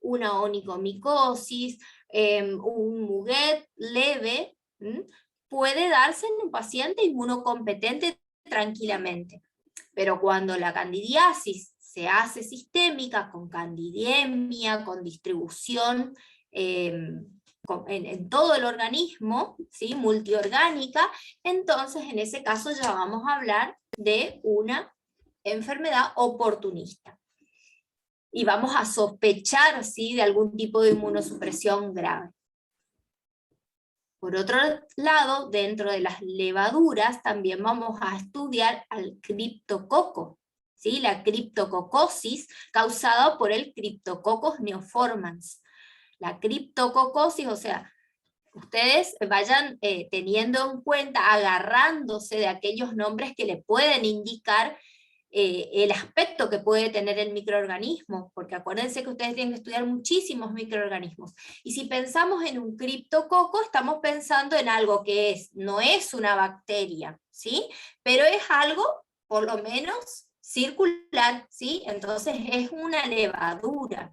una onicomicosis, un muguet leve, puede darse en un paciente inmunocompetente tranquilamente. Pero cuando la candidiasis se hace sistémica, con candidemia, con distribución en todo el organismo, ¿sí? Multiorgánica, entonces en ese caso ya vamos a hablar de una enfermedad oportunista. Y vamos a sospechar, ¿sí?, de algún tipo de inmunosupresión grave. Por otro lado, dentro de las levaduras también vamos a estudiar al criptococo, ¿sí? La criptococosis causada por el Cryptococcus neoformans. La criptococosis, o sea, ustedes vayan teniendo en cuenta, agarrándose de aquellos nombres que le pueden indicar el aspecto que puede tener el microorganismo, porque acuérdense que ustedes tienen que estudiar muchísimos microorganismos, y si pensamos en un criptococo, estamos pensando en algo que no es una bacteria, ¿sí? Pero es algo, por lo menos, circular, ¿sí? Entonces es una levadura.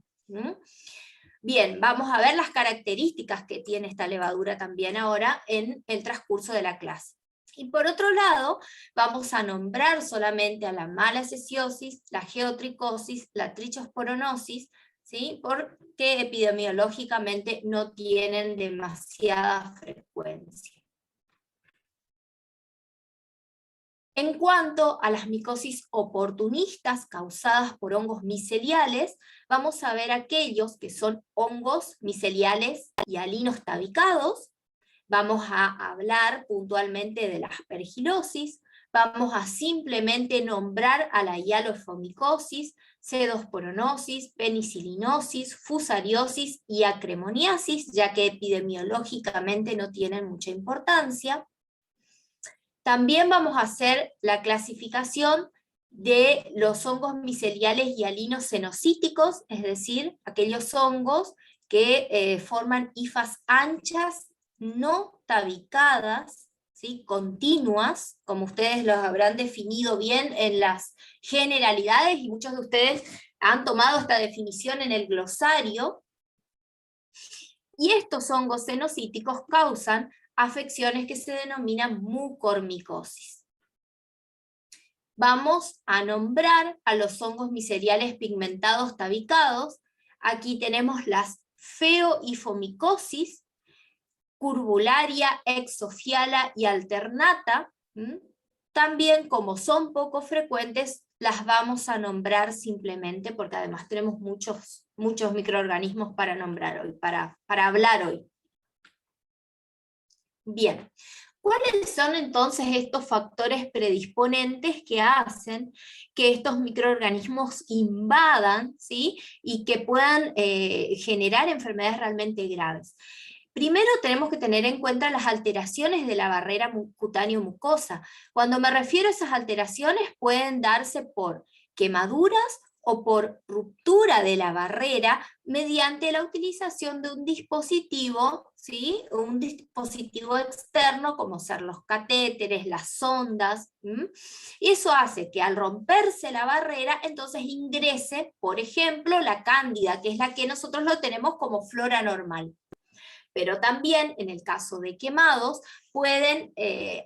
Bien, vamos a ver las características que tiene esta levadura también ahora en el transcurso de la clase. Y por otro lado, vamos a nombrar solamente a la malacesiosis, la geotricosis, la trichosporonosis, ¿sí? Porque epidemiológicamente no tienen demasiada frecuencia. En cuanto a las micosis oportunistas causadas por hongos miceliales, vamos a ver aquellos que son hongos miceliales y halinos tabicados. Vamos a hablar puntualmente de la aspergilosis, vamos a simplemente nombrar a la hialofomicosis, pseudosporonosis, penicilinosis, fusariosis y acremoniasis, ya que epidemiológicamente no tienen mucha importancia. También vamos a hacer la clasificación de los hongos miceliales y halinos cenocíticos, es decir, aquellos hongos que forman hifas anchas, no tabicadas, ¿sí?, continuas, como ustedes los habrán definido bien en las generalidades, y muchos de ustedes han tomado esta definición en el glosario. Y estos hongos cenocíticos causan afecciones que se denominan mucormicosis. Vamos a nombrar a los hongos miceliales pigmentados tabicados. Aquí tenemos las feoifomicosis, curbularia, exofiala y alternata. También, como son poco frecuentes, las vamos a nombrar simplemente porque además tenemos muchos microorganismos para nombrar hoy, para hablar hoy. Bien, ¿cuáles son entonces estos factores predisponentes que hacen que estos microorganismos invadan, ¿sí?, y que puedan generar enfermedades realmente graves? Primero tenemos que tener en cuenta las alteraciones de la barrera cutáneo-mucosa. Cuando me refiero a esas alteraciones, pueden darse por quemaduras o por ruptura de la barrera mediante la utilización de un dispositivo, ¿sí?, un dispositivo externo, como ser los catéteres, las sondas, y eso hace que al romperse la barrera, entonces ingrese, por ejemplo, la cándida, que es la que nosotros lo tenemos como flora normal. Pero también, en el caso de quemados, pueden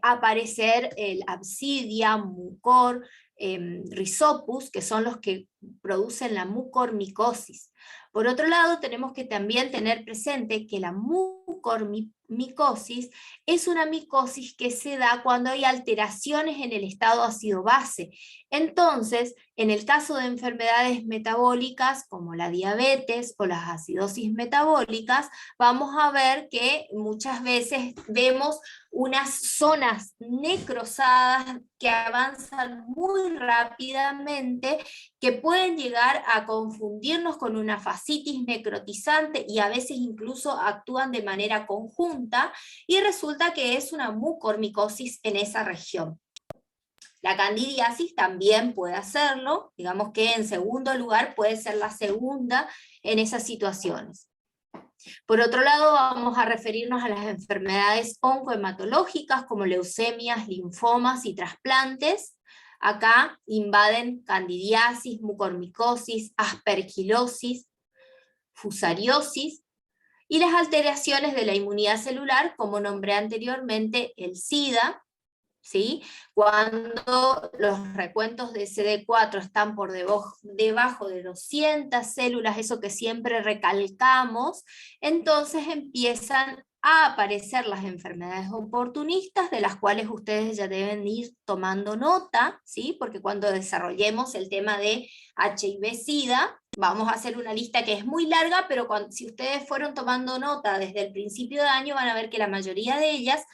aparecer el Absidia, Mucor, Rhizopus, que son los que producen la mucormicosis. Por otro lado, tenemos que también tener presente que la mucormicosis es una micosis que se da cuando hay alteraciones en el estado ácido-base. Entonces, en el caso de enfermedades metabólicas como la diabetes o las acidosis metabólicas, vamos a ver que muchas veces vemos unas zonas necrosadas que avanzan muy rápidamente, que pueden llegar a confundirnos con una fascitis necrotizante y a veces incluso actúan de manera conjunta, y resulta que es una mucormicosis en esa región. La candidiasis también puede hacerlo, digamos que en segundo lugar puede ser la segunda en esas situaciones. Por otro lado, vamos a referirnos a las enfermedades oncohematológicas como leucemias, linfomas y trasplantes. Acá invaden candidiasis, mucormicosis, aspergilosis, fusariosis, y las alteraciones de la inmunidad celular, como nombré anteriormente, el SIDA, ¿sí? Cuando los recuentos de CD4 están por debajo de 200 células, eso que siempre recalcamos, entonces empiezan a aparecer las enfermedades oportunistas, de las cuales ustedes ya deben ir tomando nota, ¿sí? Porque cuando desarrollemos el tema de HIV-Sida, vamos a hacer una lista que es muy larga, pero si ustedes fueron tomando nota desde el principio de año, van a ver que la mayoría de ellas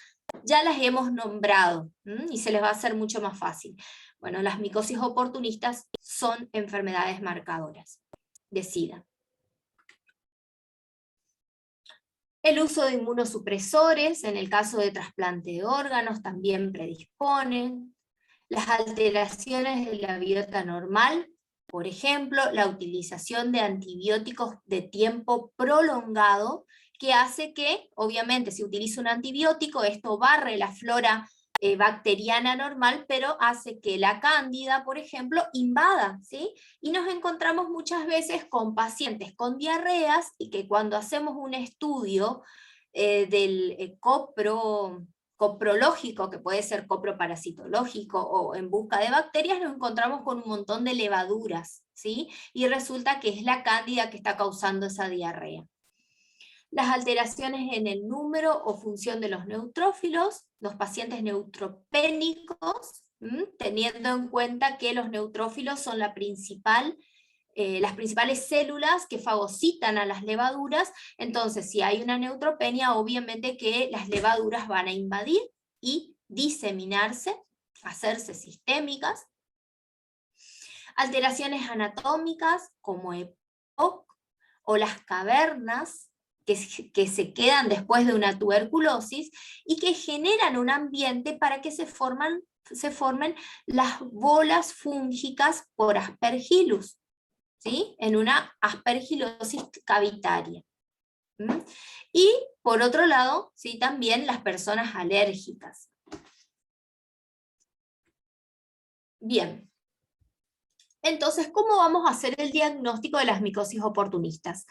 ya las hemos nombrado, y se les va a hacer mucho más fácil. Bueno, las micosis oportunistas son enfermedades marcadoras de SIDA. El uso de inmunosupresores, en el caso de trasplante de órganos, también predisponen. Las alteraciones de la biota normal, por ejemplo, la utilización de antibióticos de tiempo prolongado, que hace que, obviamente, si utiliza un antibiótico, esto barre la flora bacteriana normal, pero hace que la cándida, por ejemplo, invada, ¿sí? Y nos encontramos muchas veces con pacientes con diarreas, y que cuando hacemos un estudio del coprológico, que puede ser coproparasitológico o en busca de bacterias, nos encontramos con un montón de levaduras, ¿sí? Y resulta que es la cándida que está causando esa diarrea. Las alteraciones en el número o función de los neutrófilos, los pacientes neutropénicos, teniendo en cuenta que los neutrófilos son las principales células que fagocitan a las levaduras. Entonces, si hay una neutropenia, obviamente que las levaduras van a invadir y diseminarse, hacerse sistémicas. Alteraciones anatómicas, como EPOC, o las cavernas, que se quedan después de una tuberculosis, y que generan un ambiente para que se formen las bolas fúngicas por Aspergillus, ¿sí? En una aspergilosis cavitaria. Y por otro lado, ¿sí? También las personas alérgicas. Bien. Entonces, ¿cómo vamos a hacer el diagnóstico de las micosis oportunistas?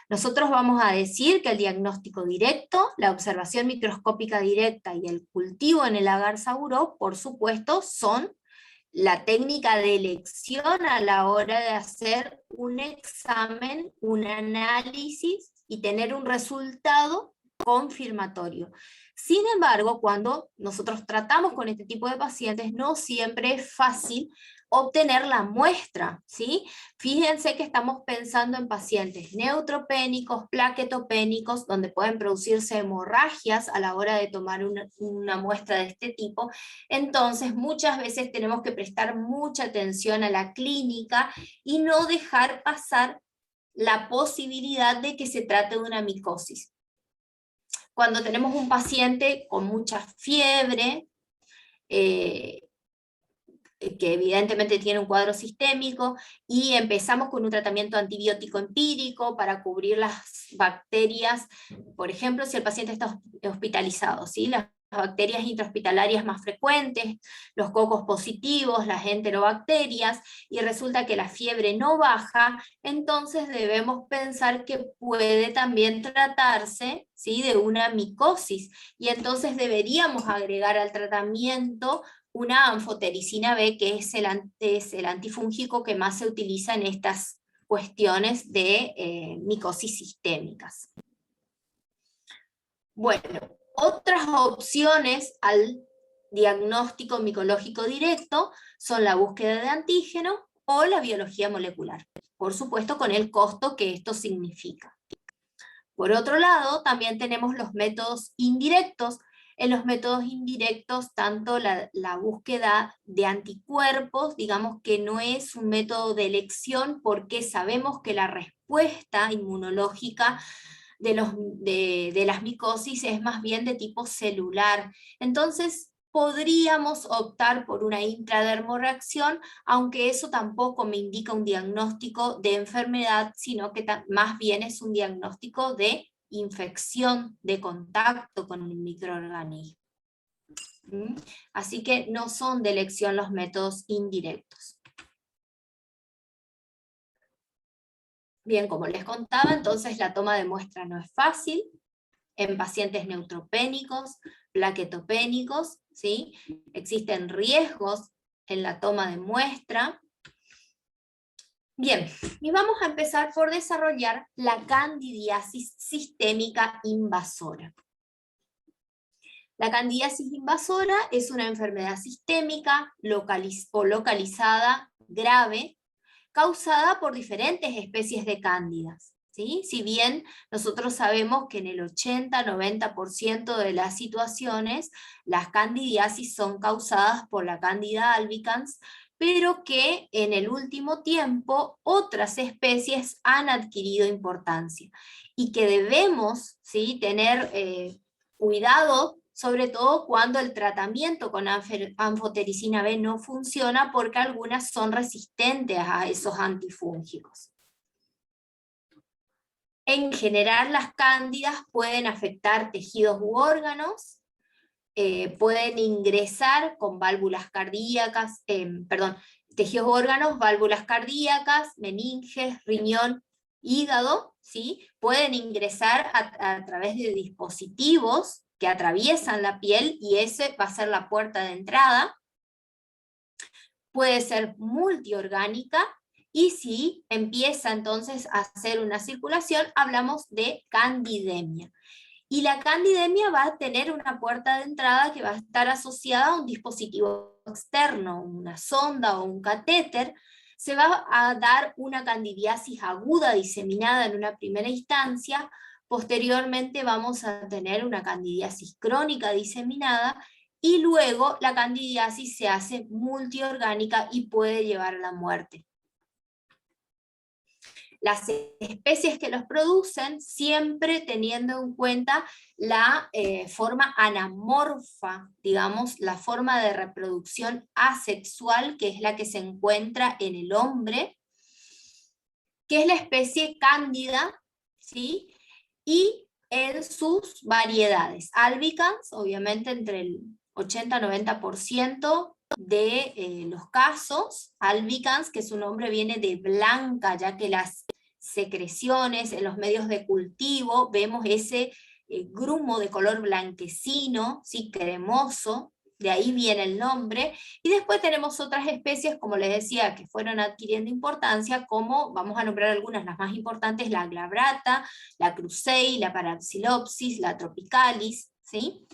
Nosotros vamos a decir que el diagnóstico directo, la observación microscópica directa y el cultivo en el agar Saburó, por supuesto, son la técnica de elección a la hora de hacer un examen, un análisis y tener un resultado confirmatorio. Sin embargo, cuando nosotros tratamos con este tipo de pacientes, no siempre es fácil obtener la muestra, ¿sí? Fíjense que estamos pensando en pacientes neutropénicos, plaquetopénicos, donde pueden producirse hemorragias a la hora de tomar una muestra de este tipo. Entonces, muchas veces tenemos que prestar mucha atención a la clínica y no dejar pasar la posibilidad de que se trate de una micosis. Cuando tenemos un paciente con mucha fiebre, que evidentemente tiene un cuadro sistémico, y empezamos con un tratamiento antibiótico empírico para cubrir las bacterias, por ejemplo, si el paciente está hospitalizado, ¿sí? Las bacterias intrahospitalarias más frecuentes, los cocos positivos, las enterobacterias, y resulta que la fiebre no baja, entonces debemos pensar que puede también tratarse, ¿sí? De una micosis, y entonces deberíamos agregar al tratamiento una anfotericina B, que es el antifúngico que más se utiliza en estas cuestiones de micosis sistémicas. Bueno, otras opciones al diagnóstico micológico directo son la búsqueda de antígeno o la biología molecular, por supuesto con el costo que esto significa. Por otro lado, también tenemos los métodos indirectos. En los métodos indirectos, tanto la búsqueda de anticuerpos, digamos que no es un método de elección, porque sabemos que la respuesta inmunológica de las micosis es más bien de tipo celular. Entonces, podríamos optar por una intradermorreacción, aunque eso tampoco me indica un diagnóstico de enfermedad, sino que más bien es un diagnóstico de infección, de contacto con un microorganismo. Así que no son de elección los métodos indirectos. Bien, como les contaba, entonces la toma de muestra no es fácil en pacientes neutropénicos, plaquetopénicos, ¿sí? Existen riesgos en la toma de muestra. Bien, y vamos a empezar por desarrollar la candidiasis sistémica invasora. La candidiasis invasora es una enfermedad sistémica o localizada grave, causada por diferentes especies de cándidas, ¿sí? Si bien nosotros sabemos que en el 80-90% de las situaciones las candidiasis son causadas por la Candida albicans, pero que en el último tiempo otras especies han adquirido importancia, y que debemos, ¿sí?, tener cuidado, sobre todo cuando el tratamiento con anfotericina B no funciona, porque algunas son resistentes a esos antifúngicos. En general, las cándidas pueden afectar tejidos u órganos, pueden ingresar con válvulas cardíacas, tejidos u órganos, válvulas cardíacas, meninges, riñón, hígado, ¿sí? Pueden ingresar a través de dispositivos que atraviesan la piel, y ese va a ser la puerta de entrada. Puede ser multiorgánica, y si empieza entonces a hacer una circulación, hablamos de candidemia. Y la candidemia va a tener una puerta de entrada que va a estar asociada a un dispositivo externo, una sonda o un catéter. Se va a dar una candidiasis aguda diseminada en una primera instancia. Posteriormente vamos a tener una candidiasis crónica diseminada, y luego la candidiasis se hace multiorgánica y puede llevar a la muerte. Las especies que los producen, siempre teniendo en cuenta la forma anamorfa, digamos, la forma de reproducción asexual, que es la que se encuentra en el hombre, que es la especie cándida, ¿sí? Y en sus variedades. Albicans, obviamente entre el 80-90% de los casos. Albicans, que su nombre viene de blanca, ya que las secreciones en los medios de cultivo, vemos ese grumo de color blanquecino, ¿sí?, cremoso, de ahí viene el nombre. Y después tenemos otras especies, como les decía, que fueron adquiriendo importancia, como, vamos a nombrar algunas, las más importantes, la glabrata, la crucei, la paraxilopsis, la tropicalis, ¿sí?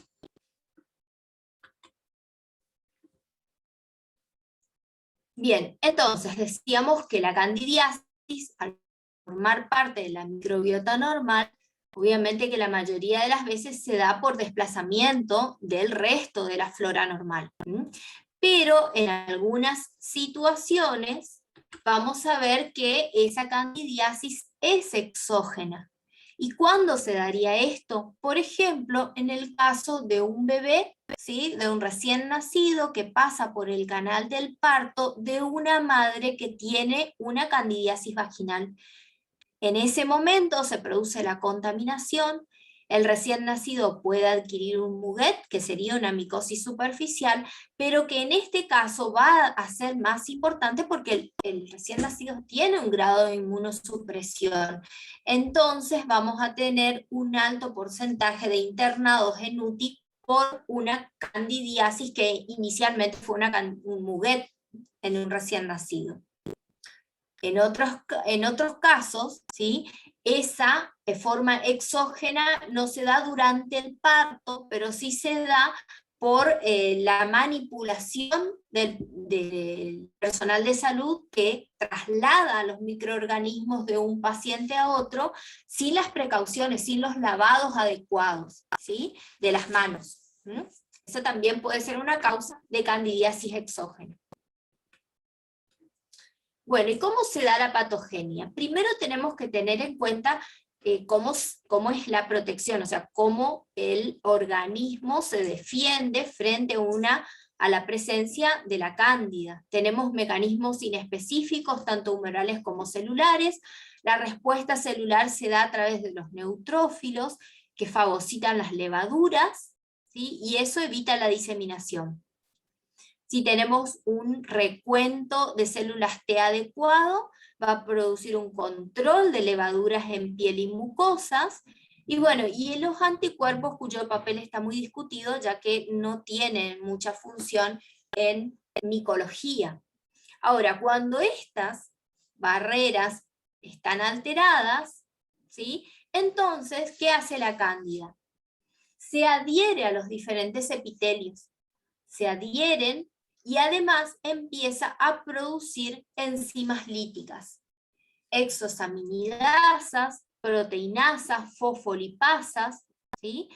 Bien, entonces decíamos que la candidiasis, al formar parte de la microbiota normal, obviamente que la mayoría de las veces se da por desplazamiento del resto de la flora normal. Pero en algunas situaciones vamos a ver que esa candidiasis es exógena. ¿Y cuándo se daría esto? Por ejemplo, en el caso de un bebé, ¿sí?, de un recién nacido que pasa por el canal del parto de una madre que tiene una candidiasis vaginal. En ese momento se produce la contaminación, el recién nacido puede adquirir un muguet, que sería una micosis superficial, pero que en este caso va a ser más importante porque el recién nacido tiene un grado de inmunosupresión. Entonces vamos a tener un alto porcentaje de internados en UTI por una candidiasis que inicialmente fue un muguet en un recién nacido. En otros casos, ¿sí?, esa forma exógena no se da durante el parto, pero sí se da por la manipulación del personal de salud, que traslada los microorganismos de un paciente a otro sin las precauciones, sin los lavados adecuados, ¿sí?, de las manos. Eso también puede ser una causa de candidiasis exógena. Bueno, ¿y cómo se da la patogenia? Primero tenemos que tener en cuenta cómo es la protección, o sea, cómo el organismo se defiende frente a la presencia de la cándida. Tenemos mecanismos inespecíficos, tanto humorales como celulares. La respuesta celular se da a través de los neutrófilos, que fagocitan las levaduras, ¿sí?, y eso evita la diseminación. Si tenemos un recuento de células T adecuado, va a producir un control de levaduras en piel y mucosas, y bueno, y los anticuerpos cuyo papel está muy discutido, ya que no tienen mucha función en micología. Ahora, cuando estas barreras están alteradas, ¿sí? Entonces, ¿qué hace la cándida? Se adhiere a los diferentes epitelios, se adhieren y además empieza a producir enzimas líticas, exosaminidasas, proteinasas, fosfolipasas, ¿sí?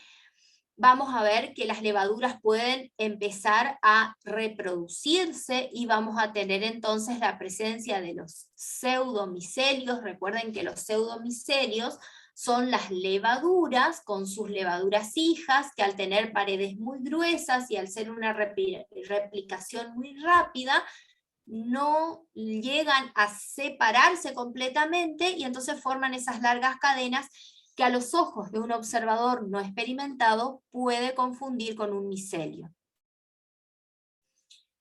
Vamos a ver que las levaduras pueden empezar a reproducirse y vamos a tener entonces la presencia de los pseudomicelios. Recuerden que los pseudomicelios son las levaduras con sus levaduras hijas, que al tener paredes muy gruesas y al ser una replicación muy rápida, no llegan a separarse completamente y entonces forman esas largas cadenas que a los ojos de un observador no experimentado puede confundir con un micelio.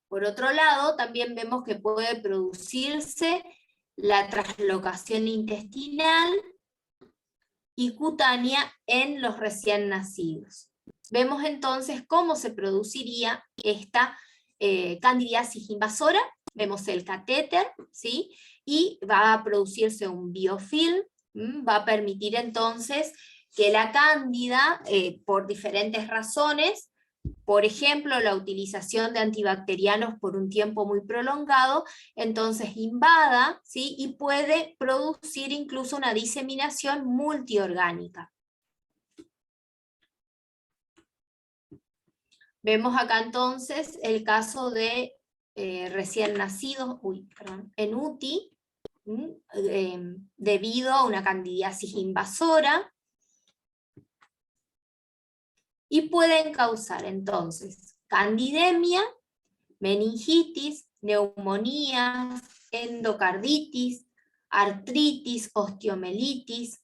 Por otro lado, también vemos que puede producirse la translocación intestinal y cutánea en los recién nacidos. Vemos entonces cómo se produciría esta candidiasis invasora. Vemos el catéter, ¿sí? Y va a producirse un biofilm, va a permitir entonces que la cándida, por diferentes razones, por ejemplo, la utilización de antibacterianos por un tiempo muy prolongado, entonces invada, ¿sí? Y puede producir incluso una diseminación multiorgánica. Vemos acá entonces el caso de recién nacidos, en UTI, debido a una candidiasis invasora, y pueden causar entonces candidemia, meningitis, neumonía, endocarditis, artritis, osteomelitis,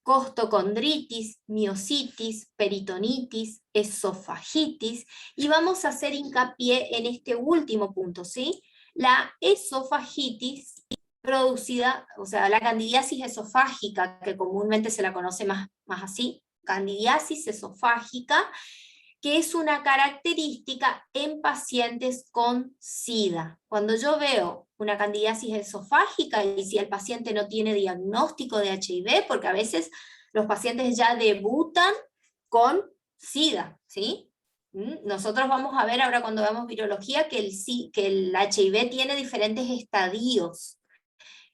costocondritis, miositis, peritonitis, esofagitis, y vamos a hacer hincapié en este último punto, ¿sí? La esofagitis producida, o sea, la candidiasis esofágica, que comúnmente se la conoce más así, candidiasis esofágica, que es una característica en pacientes con SIDA. Cuando yo veo una candidiasis esofágica y si el paciente no tiene diagnóstico de HIV, porque a veces los pacientes ya debutan con SIDA, ¿sí? Nosotros vamos a ver ahora cuando veamos virología que el HIV tiene diferentes estadios,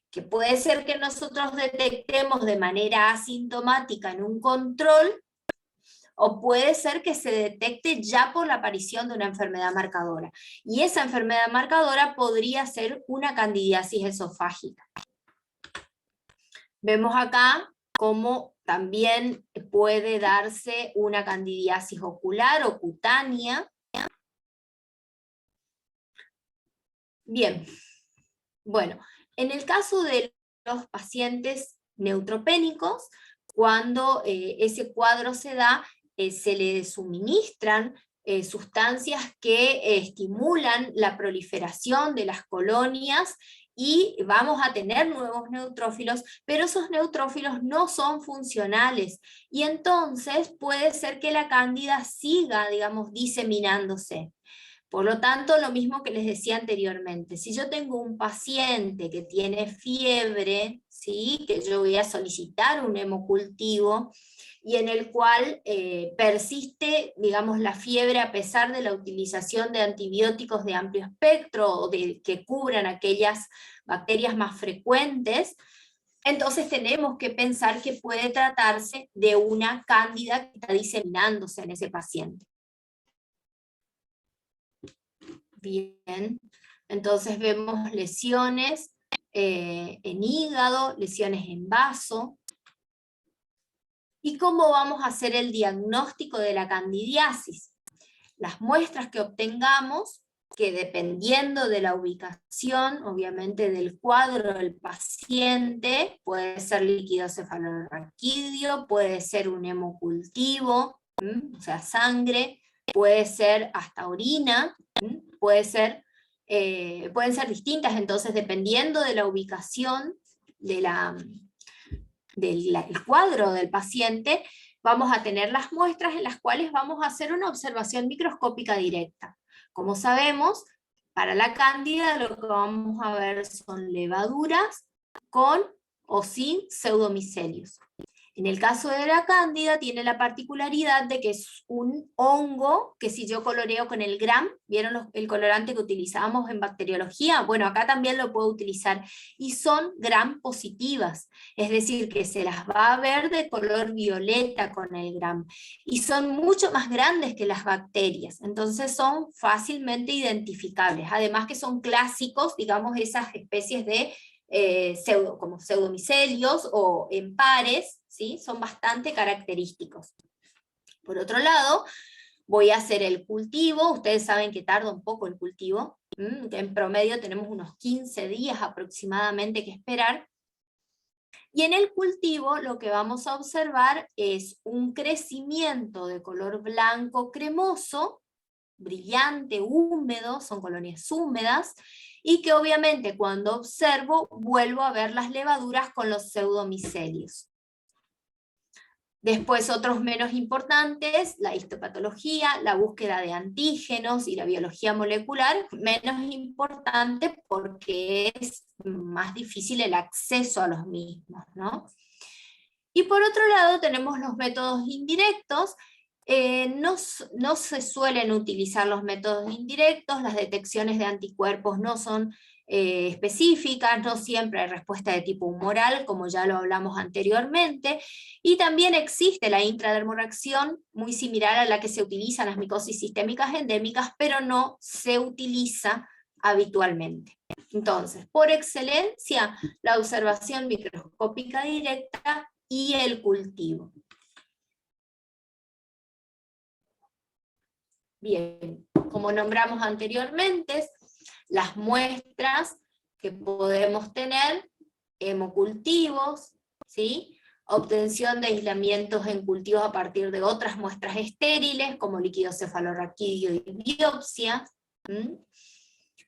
que puede ser que nosotros detectemos de manera asintomática en un control, o puede ser que se detecte ya por la aparición de una enfermedad marcadora. Y esa enfermedad marcadora podría ser una candidiasis esofágica. Vemos acá cómo también puede darse una candidiasis ocular o cutánea. Bien, bueno, en el caso de los pacientes neutropénicos, cuando ese cuadro se da, se le suministran sustancias que estimulan la proliferación de las colonias y vamos a tener nuevos neutrófilos, pero esos neutrófilos no son funcionales y entonces puede ser que la cándida siga, digamos, diseminándose. Por lo tanto, lo mismo que les decía anteriormente, si yo tengo un paciente que tiene fiebre, ¿sí? Que yo voy a solicitar un hemocultivo, y en el cual persiste, digamos, la fiebre a pesar de la utilización de antibióticos de amplio espectro, o que cubran aquellas bacterias más frecuentes, entonces tenemos que pensar que puede tratarse de una cándida que está diseminándose en ese paciente. Bien, entonces vemos lesiones en hígado, lesiones en vaso. ¿Y cómo vamos a hacer el diagnóstico de la candidiasis? Las muestras que obtengamos, que dependiendo de la ubicación, obviamente del cuadro del paciente, puede ser líquido cefalorraquídeo, puede ser un hemocultivo, o sea, sangre, puede ser hasta orina, puede ser pueden ser distintas, entonces dependiendo de la ubicación del cuadro del paciente, vamos a tener las muestras en las cuales vamos a hacer una observación microscópica directa. Como sabemos, para la cándida lo que vamos a ver son levaduras con o sin pseudomicelios. En el caso de la cándida tiene la particularidad de que es un hongo que si yo coloreo con el Gram, ¿vieron el colorante que utilizábamos en bacteriología? Bueno, acá también lo puedo utilizar, y son Gram positivas, es decir, que se las va a ver de color violeta con el Gram, y son mucho más grandes que las bacterias, entonces son fácilmente identificables, además que son clásicos, digamos, esas especies de como pseudomicelios o en pares, ¿sí? Son bastante característicos. Por otro lado, voy a hacer el cultivo, ustedes saben que tarda un poco el cultivo, en promedio tenemos unos 15 días aproximadamente que esperar, y en el cultivo lo que vamos a observar es un crecimiento de color blanco cremoso, brillante, húmedo, son colonias húmedas, y que obviamente cuando observo vuelvo a ver las levaduras con los pseudomicelios. Después otros menos importantes, la histopatología, la búsqueda de antígenos y la biología molecular, menos importante porque es más difícil el acceso a los mismos, ¿no? Y por otro lado tenemos los métodos indirectos. No se suelen utilizar los métodos indirectos, las detecciones de anticuerpos no son específicas, no siempre hay respuesta de tipo humoral, como ya lo hablamos anteriormente, y también existe la intradermoreacción, muy similar a la que se utiliza en las micosis sistémicas endémicas, pero no se utiliza habitualmente. Entonces, por excelencia, la observación microscópica directa y el cultivo. Bien, como nombramos anteriormente, las muestras que podemos tener, hemocultivos, ¿sí? Obtención de aislamientos en cultivos a partir de otras muestras estériles, como líquido cefalorraquídeo y biopsia,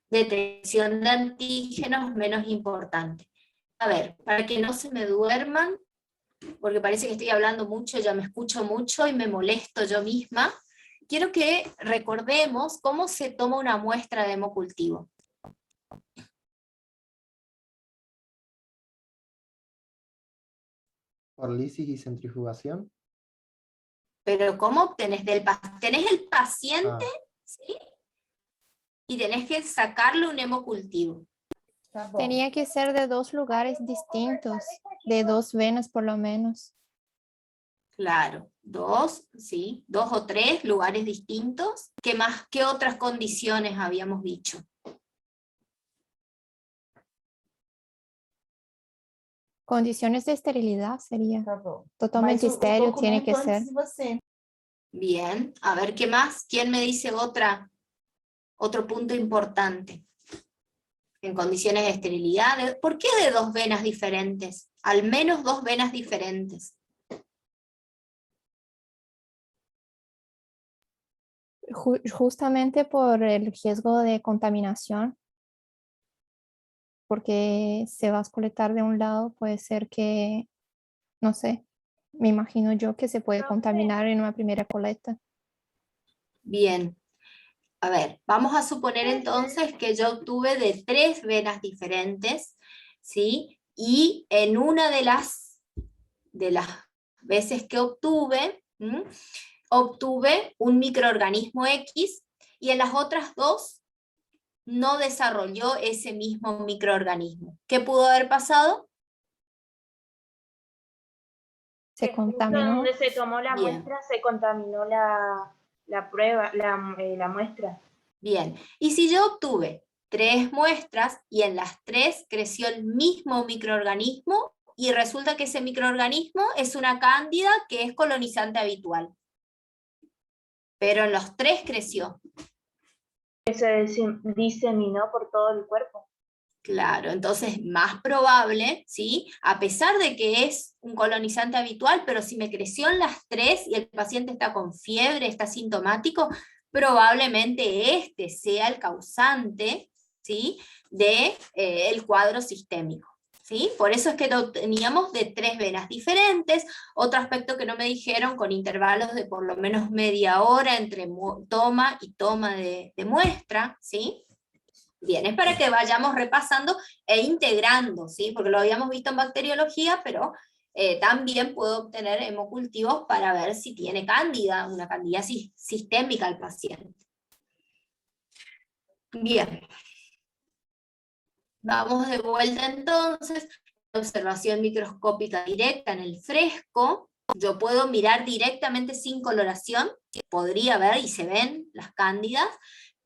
detección de antígenos menos importante. A ver, para que no se me duerman, porque parece que estoy hablando mucho, ya me escucho mucho y me molesto yo misma, quiero que recordemos cómo se toma una muestra de hemocultivo. Por lisis y centrifugación. Pero ¿cómo obtenés? Tenés el paciente, ¿sí? Y tenés que sacarle un hemocultivo. Tenía que ser de 2 lugares distintos, de 2 venas por lo menos. Claro, 2, ¿sí? 2 o 3 lugares distintos. ¿Qué más? ¿Qué otras condiciones habíamos dicho? Condiciones de esterilidad sería. Totalmente estéril tiene que ser. Bien, a ver, ¿qué más? ¿Quién me dice otro punto importante? En condiciones de esterilidad, ¿por qué de 2 venas diferentes? Al menos 2 venas diferentes. Justamente por el riesgo de contaminación, porque se va a colectar de un lado, puede ser que, no sé, me imagino yo que se puede contaminar en una primera colecta. Bien, a ver, vamos a suponer entonces que yo obtuve de 3 venas diferentes, ¿sí? Y en una de las veces que obtuve un microorganismo X, y en las otras 2 no desarrolló ese mismo microorganismo. ¿Qué pudo haber pasado? Se contaminó. Donde se tomó la Bien. muestra se contaminó la prueba, la muestra. Bien, y si yo obtuve 3 muestras y en las 3 creció el mismo microorganismo, y resulta que ese microorganismo es una cándida que es colonizante habitual, pero en los 3 creció. Se diseminó por todo el cuerpo. Claro, entonces más probable, ¿sí? A pesar de que es un colonizante habitual, pero si me creció en las 3 y el paciente está con fiebre, está sintomático, probablemente este sea el causante ¿sí? De el cuadro sistémico. ¿Sí? Por eso es que lo teníamos de 3 venas diferentes. Otro aspecto que no me dijeron, con intervalos de por lo menos media hora entre toma y toma de muestra, ¿sí? Bien, es para que vayamos repasando e integrando, ¿sí? Porque lo habíamos visto en bacteriología, pero también puedo obtener hemocultivos para ver si tiene cándida, una candidiasis sistémica al paciente. Bien. Vamos de vuelta entonces, observación microscópica directa en el fresco. Yo puedo mirar directamente sin coloración, podría ver y se ven las cándidas,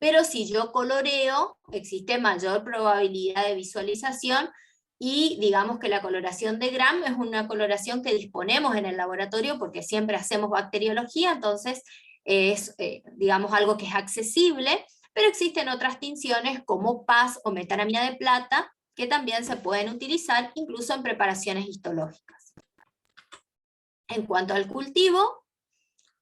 pero si yo coloreo, existe mayor probabilidad de visualización, y digamos que la coloración de Gram es una coloración que disponemos en el laboratorio porque siempre hacemos bacteriología, entonces es digamos algo que es accesible. Pero existen otras tinciones como PAS o metanamina de plata que también se pueden utilizar incluso en preparaciones histológicas. En cuanto al cultivo,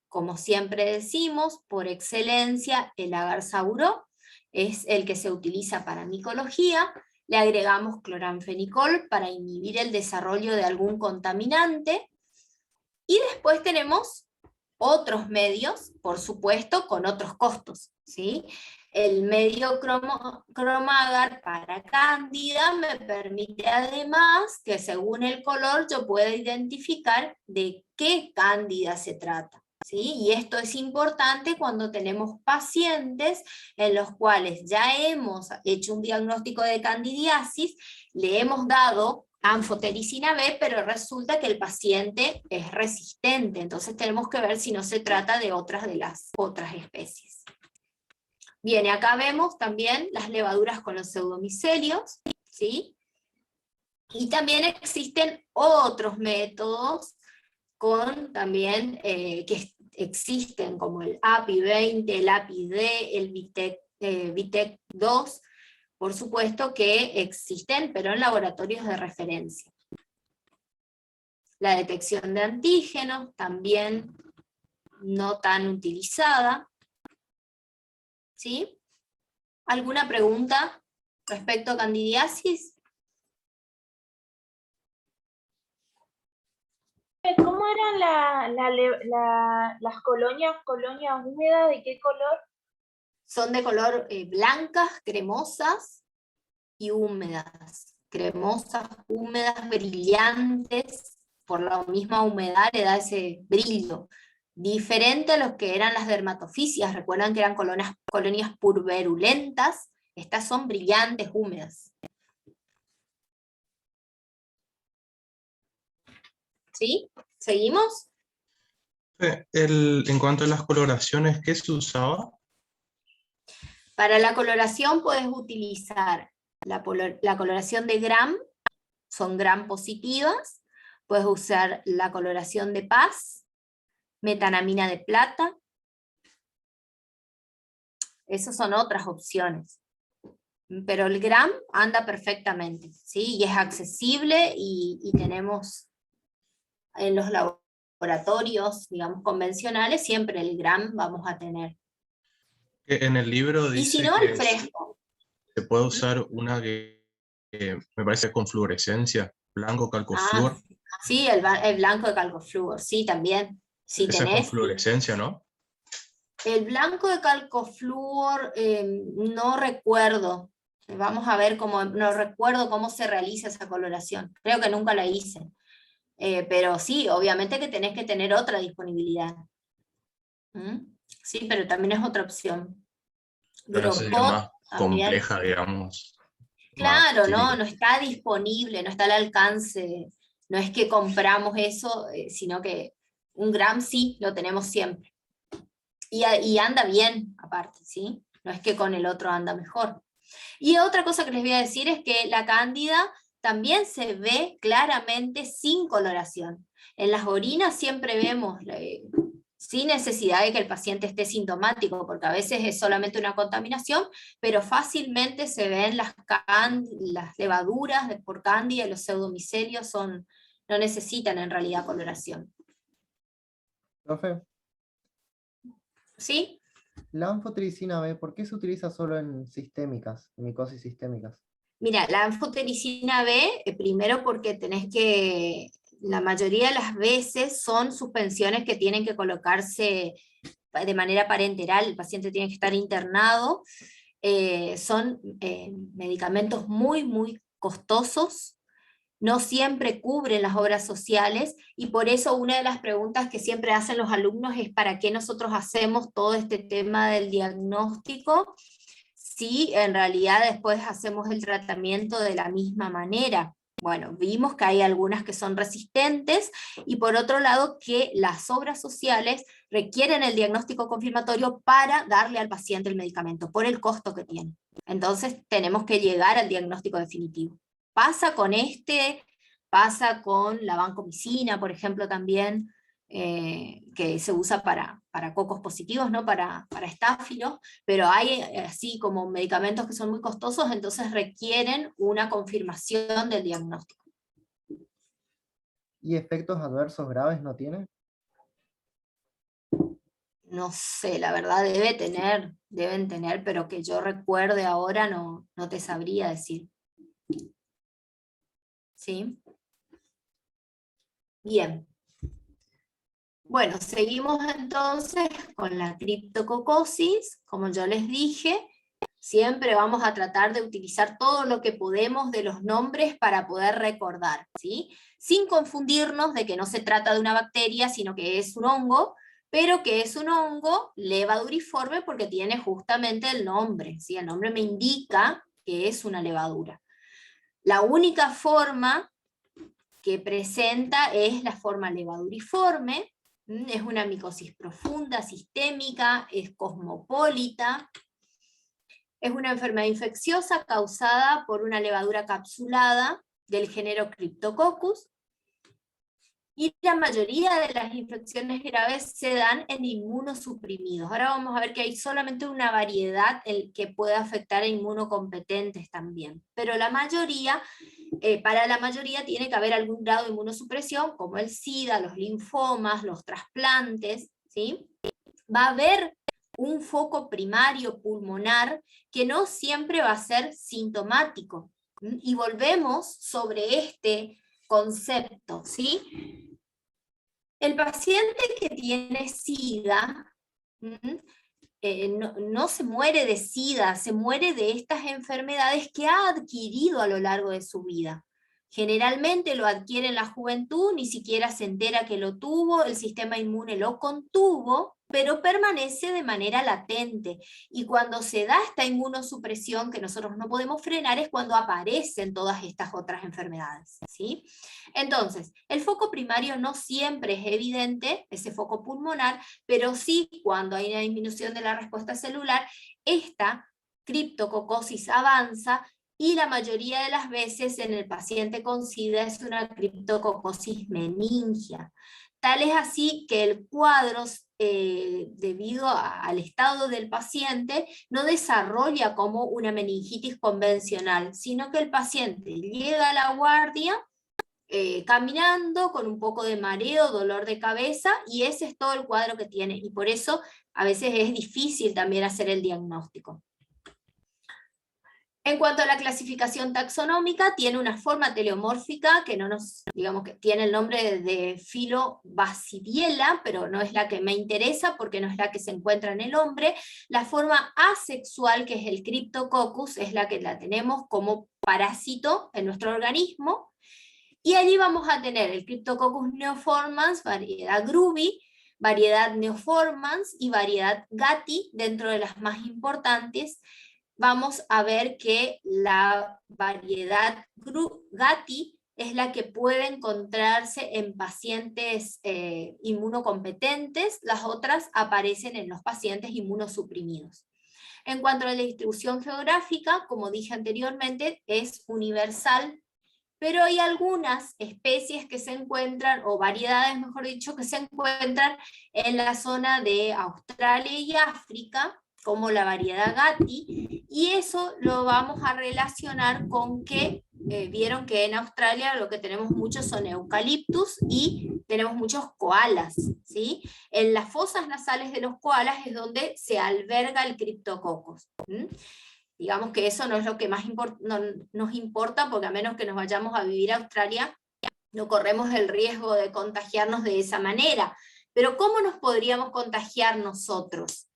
como siempre decimos, por excelencia el agar saburó es el que se utiliza para micología. Le agregamos cloranfenicol para inhibir el desarrollo de algún contaminante. Y después tenemos otros medios, por supuesto, con otros costos, ¿sí? El medio cromagar para cándida me permite además que según el color yo pueda identificar de qué cándida se trata, ¿sí? Y esto es importante cuando tenemos pacientes en los cuales ya hemos hecho un diagnóstico de candidiasis, le hemos dado anfotericina B, pero resulta que el paciente es resistente, entonces tenemos que ver si no se trata de las otras especies. Bien, y acá vemos también las levaduras con los pseudomicelios, ¿sí? Y también existen otros métodos con también que existen, como el API20, el API-D, el VITEC2, por supuesto que existen, pero en laboratorios de referencia. La detección de antígenos, también no tan utilizada. ¿Sí? ¿Alguna pregunta respecto a candidiasis? ¿Cómo eran las colonias húmedas? ¿De qué color? Son de color blancas, cremosas y húmedas. Cremosas, húmedas, brillantes, por la misma humedad le da ese brillo. Diferente a los que eran las dermatofisias, recuerdan que eran colonias purberulentas, estas son brillantes, húmedas. ¿Sí? ¿Seguimos? En cuanto a las coloraciones, ¿qué se usaba? Para la coloración puedes utilizar la coloración de Gram, son Gram positivas, puedes usar la coloración de PAS, metanamina de plata, esas son otras opciones. Pero el Gram anda perfectamente, ¿sí? Y es accesible y tenemos en los laboratorios, digamos, convencionales, siempre el Gram vamos a tener. En el libro Y si dice no, el que fresco. se puede usar una que me parece con fluorescencia, blanco calcofluor. Sí, el blanco de calcofluor, sí, también. Si Esa es con tenés. fluorescencia, ¿no? El blanco de calcofluor, no recuerdo. Vamos a ver cómo, no recuerdo cómo se realiza esa coloración. Creo que nunca la hice. Pero sí, obviamente que tenés que tener otra disponibilidad. ¿Mm? Sí, pero también es otra opción. Pero sería Gropot más también. compleja, digamos. Más Claro, no típica. está disponible, no está al alcance. No es que compramos eso, sino que un Gram sí lo tenemos siempre. Y anda bien, aparte, ¿sí? No es que con el otro anda mejor. Y otra cosa que les voy a decir es que la cándida también se ve claramente sin coloración. En las orinas siempre vemos, sin necesidad de que el paciente esté sintomático, porque a veces es solamente una contaminación, pero fácilmente se ven las levaduras por cándida, los pseudomicelios no necesitan en realidad coloración. Profe, ¿Sí? La anfotericina B, ¿por qué se utiliza solo en sistémicas, en micosis sistémicas? Mira, la anfotericina B, primero porque la mayoría de las veces son suspensiones que tienen que colocarse de manera parenteral, el paciente tiene que estar internado, son medicamentos muy, muy costosos, no siempre cubren las obras sociales, y por eso una de las preguntas que siempre hacen los alumnos es ¿para qué nosotros hacemos todo este tema del diagnóstico? Si en realidad después hacemos el tratamiento de la misma manera. Bueno, vimos que hay algunas que son resistentes, y por otro lado que las obras sociales requieren el diagnóstico confirmatorio para darle al paciente el medicamento, por el costo que tiene. Entonces tenemos que llegar al diagnóstico definitivo. Pasa con pasa con la vancomicina, por ejemplo, también, que se usa para cocos positivos, ¿no? para estáfilos, pero hay así como medicamentos que son muy costosos, entonces requieren una confirmación del diagnóstico. ¿Y efectos adversos graves no tiene? No sé, la verdad deben tener, pero que yo recuerde ahora no te sabría decir. ¿Sí? Bien. Bueno, seguimos entonces con la criptococosis. Como yo les dije, siempre vamos a tratar de utilizar todo lo que podemos de los nombres para poder recordar, ¿sí? Sin confundirnos de que no se trata de una bacteria, sino que es un hongo, pero que es un hongo levaduriforme porque tiene justamente el nombre, ¿sí? El nombre me indica que es una levadura. La única forma que presenta es la forma levaduriforme. Es una micosis profunda, sistémica, es cosmopolita, es una enfermedad infecciosa causada por una levadura capsulada del género Cryptococcus, y la mayoría de las infecciones graves se dan en inmunosuprimidos. Ahora vamos a ver que hay solamente una variedad que puede afectar a inmunocompetentes también, pero la mayoría, para la mayoría tiene que haber algún grado de inmunosupresión, como el SIDA, los linfomas, los trasplantes, ¿sí? Va a haber un foco primario pulmonar que no siempre va a ser sintomático. Y volvemos sobre este concepto, ¿sí? El paciente que tiene SIDA no se muere de SIDA, se muere de estas enfermedades que ha adquirido a lo largo de su vida. Generalmente lo adquiere en la juventud, ni siquiera se entera que lo tuvo, el sistema inmune lo contuvo, pero permanece de manera latente. Y cuando se da esta inmunosupresión que nosotros no podemos frenar es cuando aparecen todas estas otras enfermedades, ¿sí? Entonces, el foco primario no siempre es evidente, ese foco pulmonar, pero sí cuando hay una disminución de la respuesta celular, esta criptococosis avanza, y la mayoría de las veces en el paciente con SIDA es una criptococosis meningia. Tal es así que el cuadro, debido al estado del paciente, no desarrolla como una meningitis convencional, sino que el paciente llega a la guardia caminando con un poco de mareo, dolor de cabeza, y ese es todo el cuadro que tiene, y por eso a veces es difícil también hacer el diagnóstico. En cuanto a la clasificación taxonómica, tiene una forma teleomórfica que digamos que tiene el nombre de Filobasidiela, pero no es la que me interesa porque no es la que se encuentra en el hombre. La forma asexual, que es el Cryptococcus, es la que la tenemos como parásito en nuestro organismo. Y allí vamos a tener el Cryptococcus neoformans, variedad Grubi, variedad neoformans y variedad Gatti, dentro de las más importantes. Vamos a ver que la variedad Gatti es la que puede encontrarse en pacientes inmunocompetentes, las otras aparecen en los pacientes inmunosuprimidos. En cuanto a la distribución geográfica, como dije anteriormente, es universal, pero hay algunas especies que se encuentran, o variedades mejor dicho, que se encuentran en la zona de Australia y África, como la variedad Gatti, Y eso lo vamos a relacionar con que vieron que en Australia lo que tenemos muchos son eucaliptus y tenemos muchos koalas, ¿sí? En las fosas nasales de los koalas es donde se alberga el Cryptococcus. Digamos que eso no es lo que más nos importa, porque a menos que nos vayamos a vivir a Australia, no corremos el riesgo de contagiarnos de esa manera. Pero ¿cómo nos podríamos contagiar nosotros?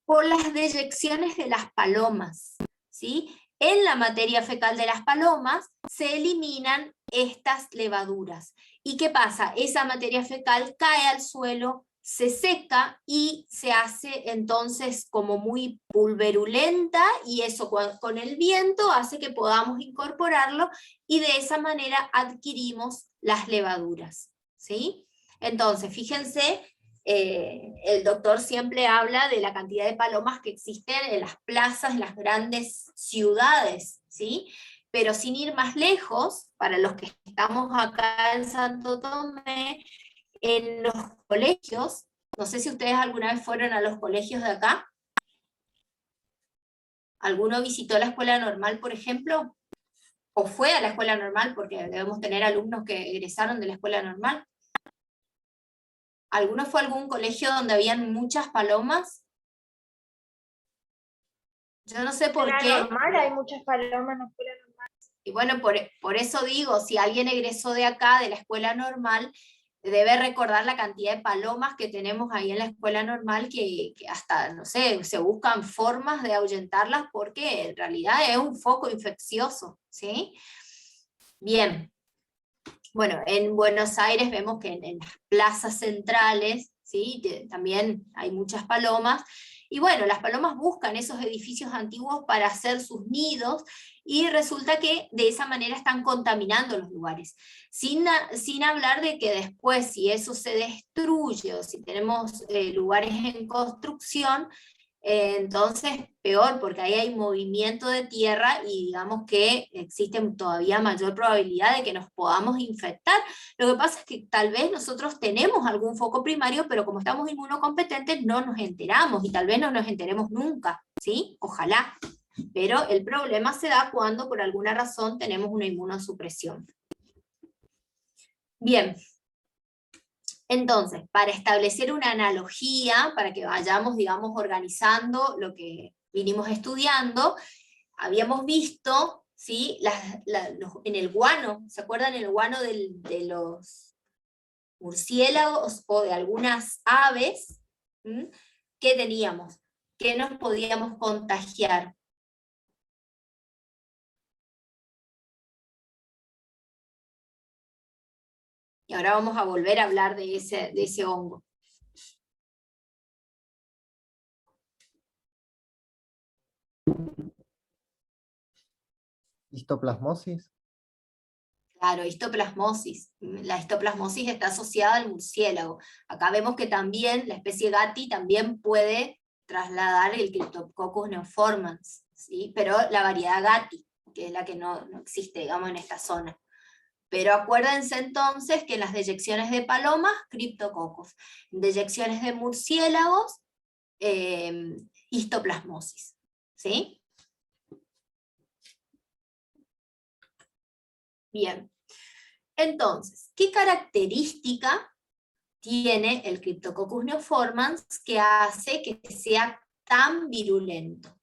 Por las deyecciones de las palomas, ¿sí? En la materia fecal de las palomas se eliminan estas levaduras. ¿Y qué pasa? Esa materia fecal cae al suelo, se seca y se hace entonces como muy pulverulenta, y eso con el viento hace que podamos incorporarlo, y de esa manera adquirimos las levaduras, ¿sí? Entonces, fíjense, el doctor siempre habla de la cantidad de palomas que existen en las plazas, en las grandes ciudades, ¿sí? Pero sin ir más lejos, para los que estamos acá en Santo Tomé, en los colegios, no sé si ustedes alguna vez fueron a los colegios de acá. ¿Alguno visitó la escuela normal, por ejemplo? ¿O fue a la escuela normal? Porque debemos tener alumnos que egresaron de la escuela normal. ¿Alguno fue a algún colegio donde habían muchas palomas? Yo no sé por En qué. la normal hay muchas palomas en la escuela normal. Y bueno, por eso digo, si alguien egresó de acá, de la escuela normal, debe recordar la cantidad de palomas que tenemos ahí en la escuela normal, que hasta, no sé, se buscan formas de ahuyentarlas, porque en realidad es un foco infeccioso, ¿sí? Bien. Bueno, en Buenos Aires vemos que en las plazas centrales, ¿sí? También hay muchas palomas, y bueno, las palomas buscan esos edificios antiguos para hacer sus nidos, y resulta que de esa manera están contaminando los lugares. Sin hablar de que después, si eso se destruye, o si tenemos lugares en construcción, entonces peor, porque ahí hay movimiento de tierra, y digamos que existe todavía mayor probabilidad de que nos podamos infectar. Lo que pasa es que tal vez nosotros tenemos algún foco primario, pero como estamos inmunocompetentes no nos enteramos, y tal vez no nos enteremos nunca, ¿sí? Ojalá. Pero el problema se da cuando por alguna razón tenemos una inmunosupresión. Bien. Entonces, para establecer una analogía, para que vayamos, digamos, organizando lo que vinimos estudiando, habíamos visto, ¿sí? En el guano, ¿se acuerdan el guano de los murciélagos o de algunas aves? ¿Qué teníamos? ¿Qué nos podíamos contagiar? Y ahora vamos a volver a hablar de ese hongo. ¿Histoplasmosis? Claro, histoplasmosis. La histoplasmosis está asociada al murciélago. Acá vemos que también la especie Gatti también puede trasladar el Cryptococcus neoformans, ¿sí? Pero la variedad Gatti, que es la que no existe, digamos, en esta zona. Pero acuérdense entonces que en las deyecciones de palomas, Cryptococcus. En deyecciones de murciélagos, histoplasmosis, ¿sí? Bien. Entonces, ¿qué característica tiene el Cryptococcus neoformans que hace que sea tan virulento?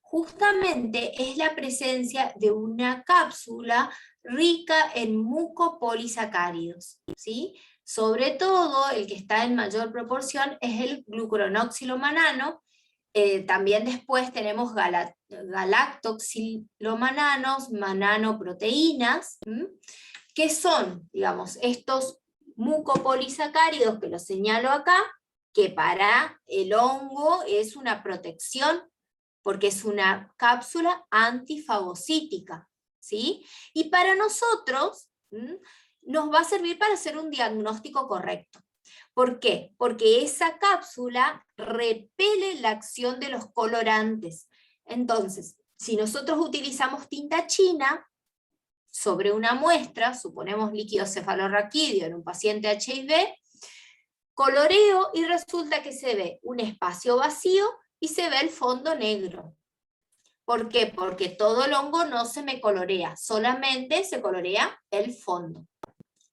Justamente es la presencia de una cápsula rica en mucopolisacáridos, ¿sí? Sobre todo, el que está en mayor proporción es el glucuronóxido-manano. También después tenemos galactoxilomananos, mananoproteínas, que son, digamos, estos mucopolisacáridos que los señalo acá, que para el hongo es una protección, porque es una cápsula antifagocítica, ¿sí? Y para nosotros nos va a servir para hacer un diagnóstico correcto. ¿Por qué? Porque esa cápsula repele la acción de los colorantes. Entonces, si nosotros utilizamos tinta china sobre una muestra, suponemos líquido cefalorraquídeo en un paciente HIV, coloreo y resulta que se ve un espacio vacío y se ve el fondo negro. ¿Por qué? Porque todo el hongo no se me colorea, solamente se colorea el fondo.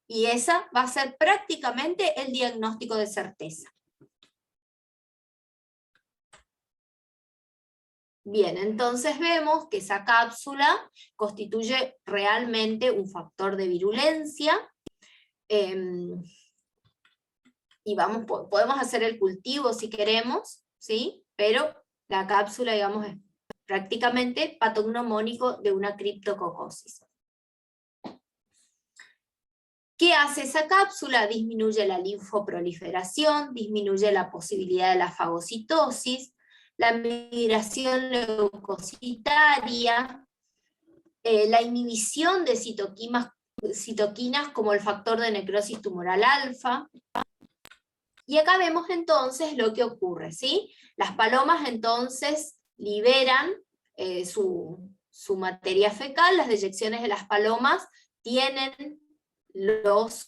Y esa va a ser prácticamente el diagnóstico de certeza. Bien, entonces vemos que esa cápsula constituye realmente un factor de virulencia, y podemos hacer el cultivo si queremos, ¿sí? Pero la cápsula, digamos, es prácticamente patognomónico de una criptococosis. ¿Qué hace esa cápsula? Disminuye la linfoproliferación, disminuye la posibilidad de la fagocitosis, la migración leucocitaria, la inhibición de citoquinas como el factor de necrosis tumoral alfa. Y acá vemos entonces lo que ocurre, ¿sí? Las palomas entonces liberan su materia fecal, las deyecciones de las palomas tienen las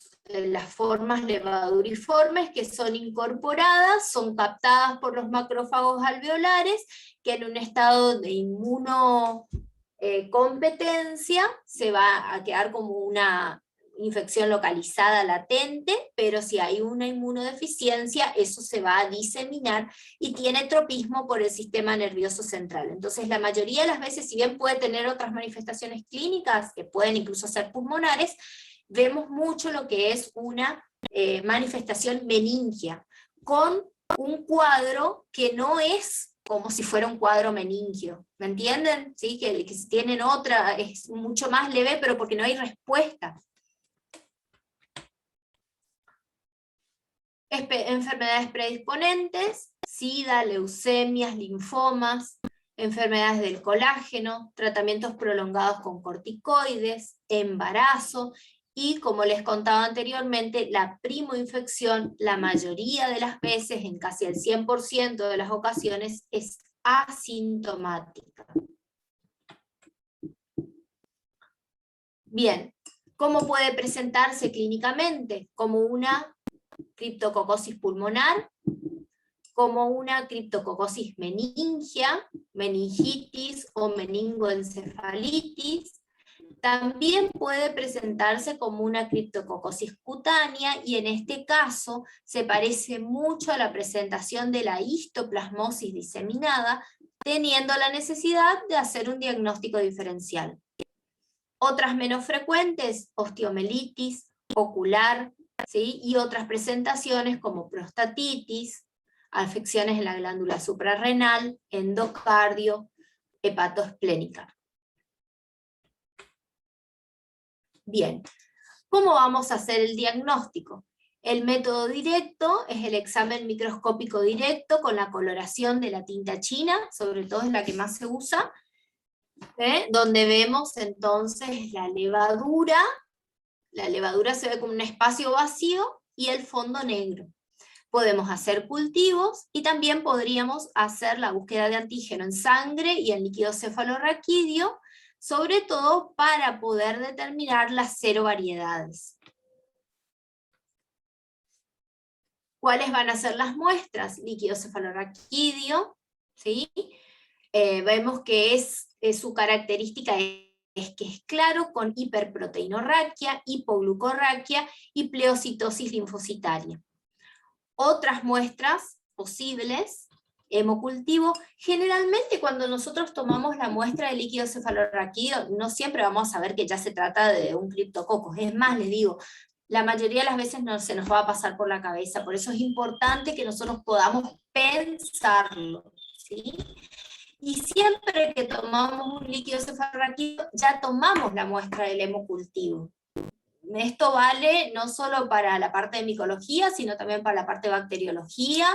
formas levaduriformes que son incorporadas, son captadas por los macrófagos alveolares, que en un estado de inmunocompetencia se va a quedar como una infección localizada latente, pero si hay una inmunodeficiencia, eso se va a diseminar y tiene tropismo por el sistema nervioso central. Entonces la mayoría de las veces, si bien puede tener otras manifestaciones clínicas, que pueden incluso ser pulmonares, vemos mucho lo que es una manifestación meningia, con un cuadro que no es como si fuera un cuadro meningio, ¿me entienden? ¿Sí? Que tienen otra, es mucho más leve, pero porque no hay respuesta. Enfermedades predisponentes, SIDA, leucemias, linfomas, enfermedades del colágeno, tratamientos prolongados con corticoides, embarazo, y como les contaba anteriormente, la primoinfección, la mayoría de las veces, en casi el 100% de las ocasiones, es asintomática. Bien, ¿cómo puede presentarse clínicamente? Como una criptococosis pulmonar, como una criptococosis meningia, meningitis o meningoencefalitis. También puede presentarse como una criptococosis cutánea, y en este caso se parece mucho a la presentación de la histoplasmosis diseminada, teniendo la necesidad de hacer un diagnóstico diferencial. Otras menos frecuentes, osteomelitis, ocular, ¿sí? Y otras presentaciones como prostatitis, afecciones en la glándula suprarrenal, endocardio, hepatoesplénica. Bien, ¿cómo vamos a hacer el diagnóstico? El método directo es el examen microscópico directo con la coloración de la tinta china, sobre todo es la que más se usa, donde vemos entonces la levadura se ve como un espacio vacío y el fondo negro. Podemos hacer cultivos y también podríamos hacer la búsqueda de antígeno en sangre y en líquido cefalorraquídeo, sobre todo para poder determinar las serovariedades. ¿Cuáles van a ser las muestras? Líquido cefalorraquídeo, ¿sí? Vemos que su característica es que es claro, con hiperproteinorraquia, hipoglucorraquia y pleocitosis linfocitaria. Otras muestras posibles, hemocultivo, generalmente cuando nosotros tomamos la muestra de líquido cefalorraquídeo, no siempre vamos a saber que ya se trata de un criptococcus. Es más, les digo, la mayoría de las veces no se nos va a pasar por la cabeza, por eso es importante que nosotros podamos pensarlo, ¿sí? Y siempre que tomamos un líquido cefalorraquídeo, ya tomamos la muestra del hemocultivo. Esto vale no solo para la parte de micología, sino también para la parte de bacteriología,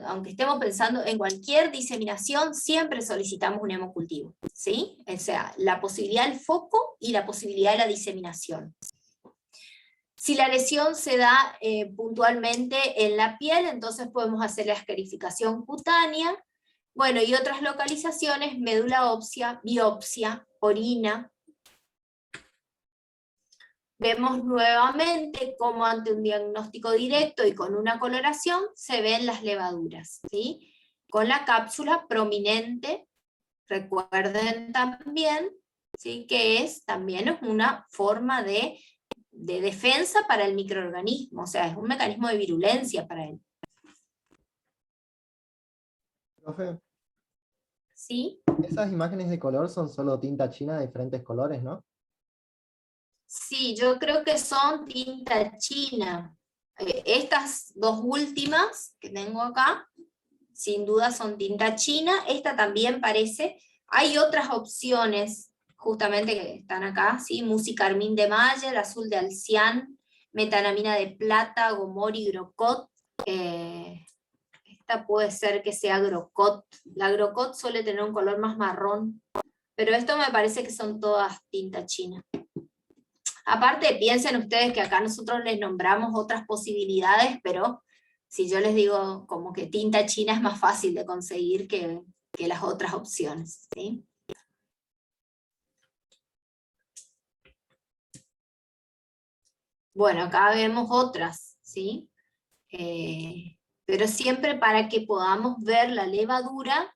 aunque estemos pensando en cualquier diseminación, siempre solicitamos un hemocultivo, ¿sí? O sea, la posibilidad del foco y la posibilidad de la diseminación. Si la lesión se da puntualmente en la piel, entonces podemos hacer la escarificación cutánea. Bueno, y otras localizaciones, médula ósea, biopsia, orina. Vemos nuevamente cómo ante un diagnóstico directo y con una coloración se ven las levaduras, ¿sí? Con la cápsula prominente recuerden también, ¿sí? Que también es una forma de defensa para el microorganismo, o sea, es un mecanismo de virulencia para él. Profe, ¿Sí? esas imágenes de color son solo tinta china de diferentes colores, ¿no? Sí, yo creo que son tinta china. Estas dos últimas que tengo acá, sin duda son tinta china. Esta también parece. Hay otras opciones, justamente que están acá, ¿sí? Musicarmín de Mayer, azul de Alcián, metanamina de plata, gomori, grocot. Esta puede ser que sea grocot. La grocot suele tener un color más marrón, pero esto me parece que son todas tinta china. Aparte, piensen ustedes que acá nosotros les nombramos otras posibilidades, pero si yo les digo como que tinta china es más fácil de conseguir que las otras opciones, ¿sí? Bueno, acá vemos otras, ¿sí? Pero siempre para que podamos ver la levadura,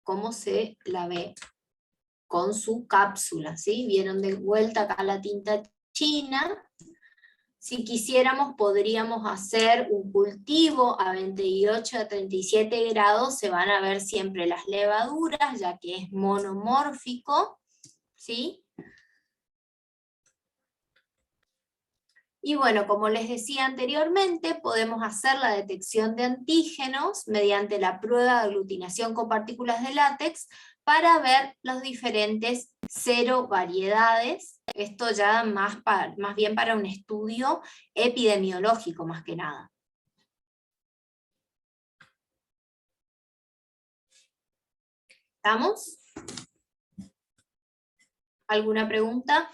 cómo se la ve con su cápsula, ¿sí? Vieron de vuelta acá la tinta china. Si quisiéramos, podríamos hacer un cultivo a 28 a 37 grados, se van a ver siempre las levaduras, ya que es monomórfico, ¿sí? Y bueno, como les decía anteriormente, podemos hacer la detección de antígenos mediante la prueba de aglutinación con partículas de látex para ver las diferentes serovariedades. Esto ya más bien para un estudio epidemiológico más que nada. ¿Estamos? ¿Alguna pregunta?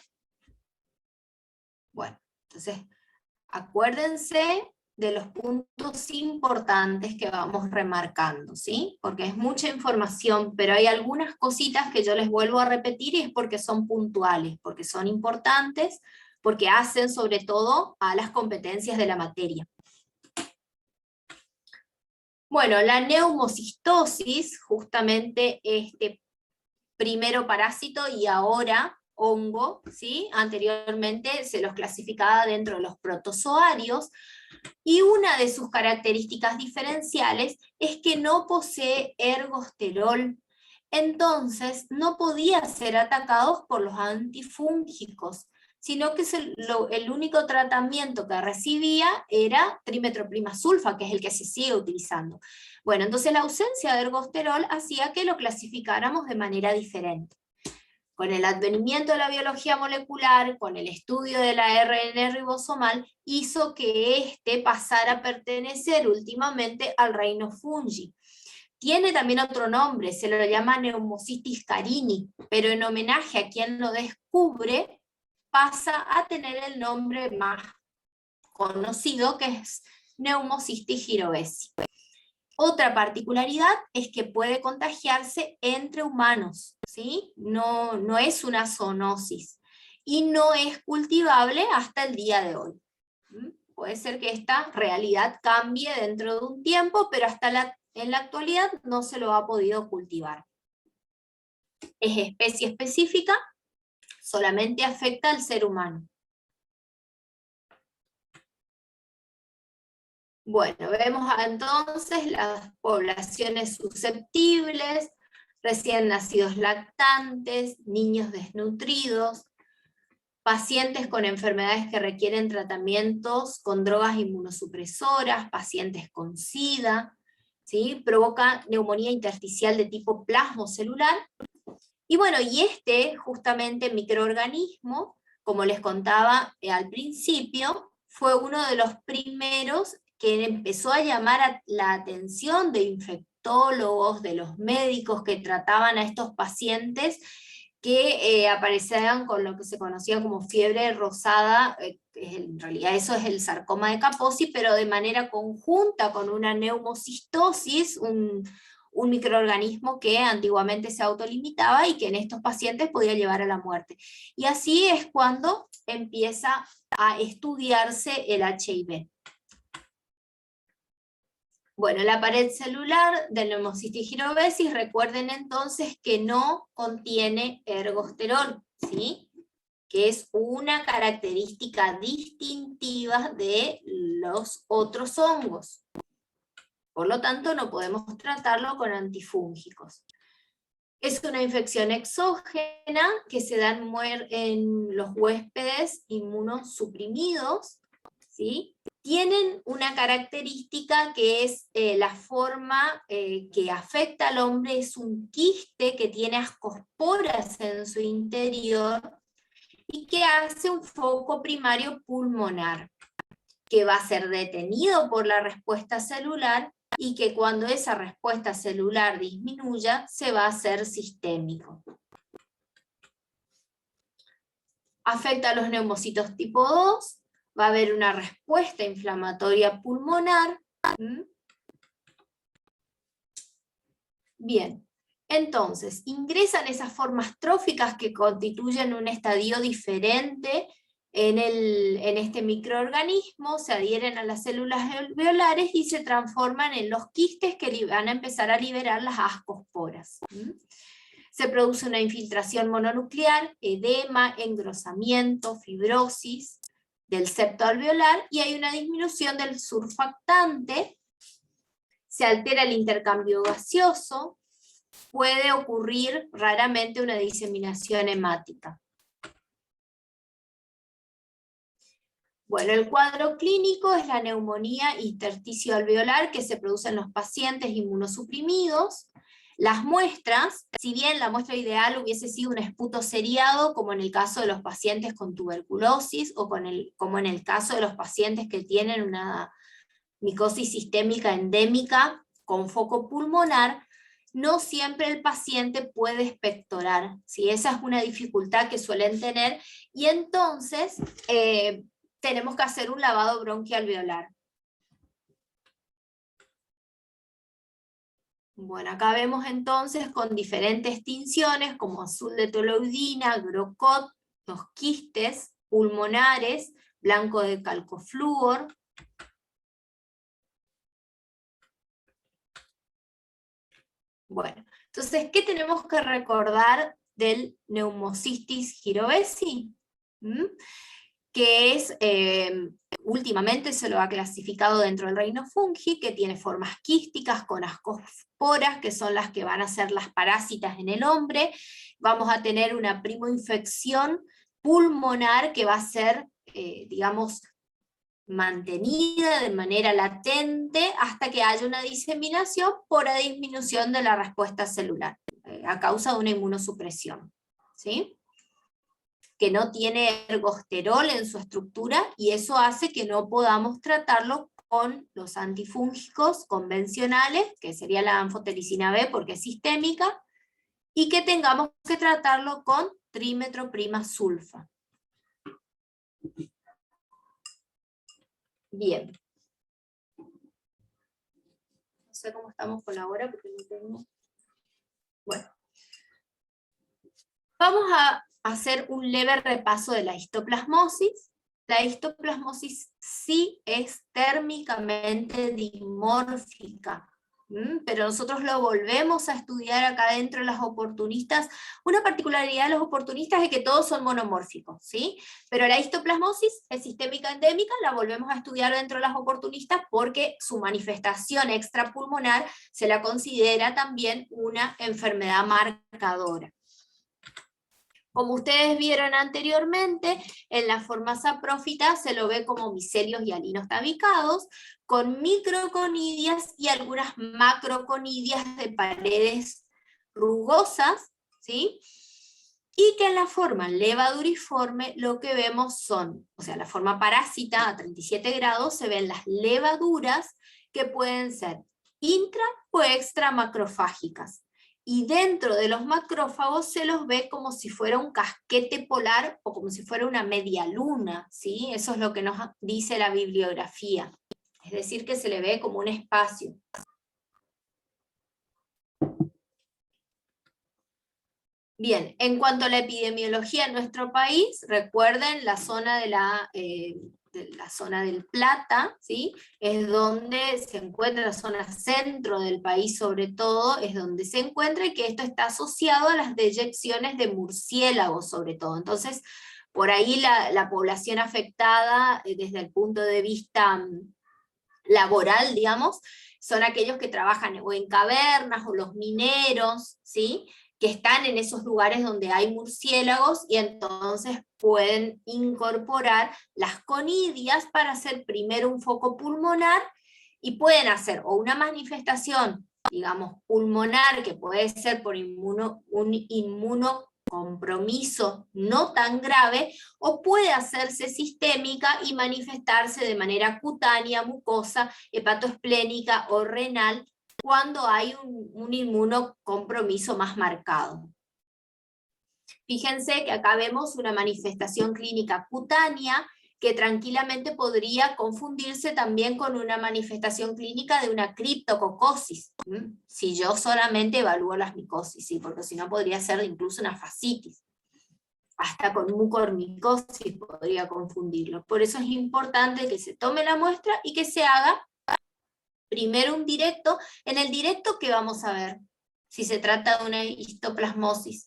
Bueno, entonces acuérdense de los puntos importantes que vamos remarcando, ¿sí? Porque es mucha información, pero hay algunas cositas que yo les vuelvo a repetir y es porque son puntuales, porque son importantes, porque hacen sobre todo a las competencias de la materia. Bueno, la neumocistosis, justamente este primero parásito y ahora hongo, ¿sí? Anteriormente se los clasificaba dentro de los protozoarios, y una de sus características diferenciales es que no posee ergosterol, entonces no podía ser atacados por los antifúngicos, sino que el único tratamiento que recibía era trimetoprim sulfa, que es el que se sigue utilizando. Bueno, entonces la ausencia de ergosterol hacía que lo clasificáramos de manera diferente. Con el advenimiento de la biología molecular, con el estudio de la ARN ribosomal, hizo que éste pasara a pertenecer últimamente al reino fungi. Tiene también otro nombre, se lo llama Pneumocystis carini, pero en homenaje a quien lo descubre, pasa a tener el nombre más conocido, que es Pneumocystis jirovesi. Otra particularidad es que puede contagiarse entre humanos, ¿sí? No es una zoonosis y no es cultivable hasta el día de hoy. Puede ser que esta realidad cambie dentro de un tiempo, pero en la actualidad no se lo ha podido cultivar. Es especie específica, solamente afecta al ser humano. Bueno, vemos entonces las poblaciones susceptibles, recién nacidos lactantes, niños desnutridos, pacientes con enfermedades que requieren tratamientos con drogas inmunosupresoras, pacientes con SIDA, ¿sí? Provoca neumonía intersticial de tipo plasmocelular. Y bueno, y justamente microorganismo, como les contaba al principio, fue uno de los primeros que empezó a llamar la atención de infectólogos, de los médicos que trataban a estos pacientes que aparecían con lo que se conocía como fiebre rosada, en realidad eso es el sarcoma de Kaposi, pero de manera conjunta con una neumocistosis, un microorganismo que antiguamente se autolimitaba y que en estos pacientes podía llevar a la muerte. Y así es cuando empieza a estudiarse el HIV. Bueno, la pared celular del Pneumocystis gyrobesis, recuerden entonces que no contiene ergosterol, ¿sí? Que es una característica distintiva de los otros hongos. Por lo tanto, no podemos tratarlo con antifúngicos. Es una infección exógena que se da en los huéspedes inmunosuprimidos, ¿sí? Tienen una característica que es la forma que afecta al hombre, es un quiste que tiene ascosporas en su interior y que hace un foco primario pulmonar, que va a ser detenido por la respuesta celular y que cuando esa respuesta celular disminuya, se va a hacer sistémico. Afecta a los neumocitos tipo 2, va a haber una respuesta inflamatoria pulmonar. Bien, entonces, ingresan esas formas tróficas que constituyen un estadio diferente en este microorganismo, se adhieren a las células alveolares y se transforman en los quistes que van a empezar a liberar las ascosporas. Se produce una infiltración mononuclear, edema, engrosamiento, fibrosis del septo alveolar, y hay una disminución del surfactante, se altera el intercambio gaseoso, puede ocurrir raramente una diseminación hemática. Bueno, el cuadro clínico es la neumonía intersticio alveolar que se produce en los pacientes inmunosuprimidos. Las muestras, si bien la muestra ideal hubiese sido un esputo seriado, como en el caso de los pacientes con tuberculosis, o como en el caso de los pacientes que tienen una micosis sistémica endémica con foco pulmonar, no siempre el paciente puede expectorar, ¿sí? Esa es una dificultad que suelen tener, y entonces tenemos que hacer un lavado bronquialveolar. Bueno, acá vemos entonces con diferentes tinciones como azul de toluidina, grocot, los quistes pulmonares, blanco de calcoflúor. Bueno, entonces, ¿qué tenemos que recordar del Pneumocystis gyrovesi? Que es, últimamente se lo ha clasificado dentro del reino fungi, que tiene formas quísticas con ascosporas, que son las que van a ser las parásitas en el hombre. Vamos a tener una primoinfección pulmonar que va a ser, digamos, mantenida de manera latente hasta que haya una diseminación por la disminución de la respuesta celular, a causa de una inmunosupresión, ¿sí? Que no tiene ergosterol en su estructura, y eso hace que no podamos tratarlo con los antifúngicos convencionales, que sería la anfotericina B porque es sistémica, y que tengamos que tratarlo con trímetroprima sulfa. Bien. No sé cómo estamos con la hora porque no tengo... Bueno. Vamos a hacer un leve repaso de la histoplasmosis. La histoplasmosis sí es térmicamente dimórfica, pero nosotros lo volvemos a estudiar acá dentro de las oportunistas. Una particularidad de los oportunistas es que todos son monomórficos, ¿sí? Pero la histoplasmosis es sistémica endémica, la volvemos a estudiar dentro de las oportunistas porque su manifestación extrapulmonar se la considera también una enfermedad marcadora. Como ustedes vieron anteriormente, en la forma saprófita se lo ve como micelios y alinos tabicados, con microconidias y algunas macroconidias de paredes rugosas, ¿sí? Y que en la forma levaduriforme lo que vemos son, o sea, la forma parásita a 37 grados, se ven las levaduras que pueden ser intra o extra macrofágicas. Y dentro de los macrófagos se los ve como si fuera un casquete polar o como si fuera una media luna, ¿sí? Eso es lo que nos dice la bibliografía. Es decir, que se le ve como un espacio. Bien, en cuanto a la epidemiología en nuestro país, recuerden la zona de la de la zona del Plata, ¿sí? Es donde se encuentra, la zona centro del país sobre todo, es donde se encuentra, y que esto está asociado a las deyecciones de murciélagos sobre todo. Entonces, por ahí la población afectada desde el punto de vista laboral, digamos, son aquellos que trabajan o en cavernas o los mineros, ¿sí? Que están en esos lugares donde hay murciélagos y entonces pueden incorporar las conidias para hacer primero un foco pulmonar y pueden hacer o una manifestación, digamos, pulmonar, que puede ser por un inmunocompromiso no tan grave, o puede hacerse sistémica y manifestarse de manera cutánea, mucosa, hepatoesplénica o renal, cuando hay un inmunocompromiso más marcado. Fíjense que acá vemos una manifestación clínica cutánea que tranquilamente podría confundirse también con una manifestación clínica de una criptococosis, si yo solamente evalúo las micosis, ¿sí? Porque si no podría ser incluso una fascitis. Hasta con mucormicosis podría confundirlo. Por eso es importante que se tome la muestra y que se haga primero un directo. En el directo, ¿qué vamos a ver? Si se trata de una histoplasmosis.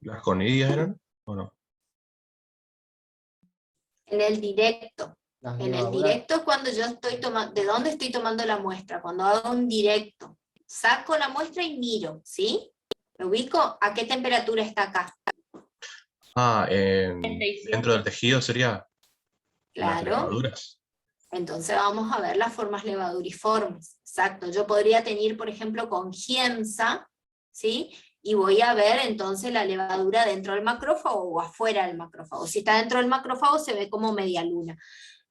¿Las conidias eran o no? En el directo. Las En el levaduras. directo es cuando yo estoy tomando, ¿de dónde estoy tomando la muestra? Cuando hago un directo. Saco la muestra y miro, ¿sí? Me ubico, ¿a qué temperatura está acá? Dentro del tejido sería las Claro. levaduras. Entonces vamos a ver las formas levaduriformes. Exacto, yo podría tener, por ejemplo, con Giemsa, ¿sí? Y voy a ver entonces la levadura dentro del macrófago o afuera del macrófago. Si está dentro del macrófago se ve como media luna.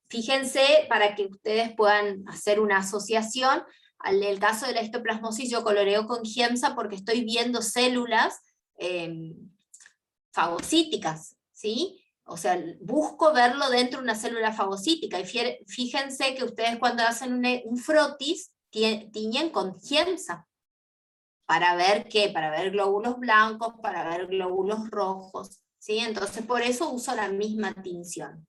Fíjense, para que ustedes puedan hacer una asociación, en el caso de la histoplasmosis yo coloreo con Giemsa porque estoy viendo células fagocíticas, ¿sí? O sea, busco verlo dentro de una célula fagocítica, y fíjense que ustedes cuando hacen un frotis, tiñen con Giemsa. ¿Para ver qué? Para ver glóbulos blancos, para ver glóbulos rojos, ¿sí? Entonces por eso uso la misma tinción.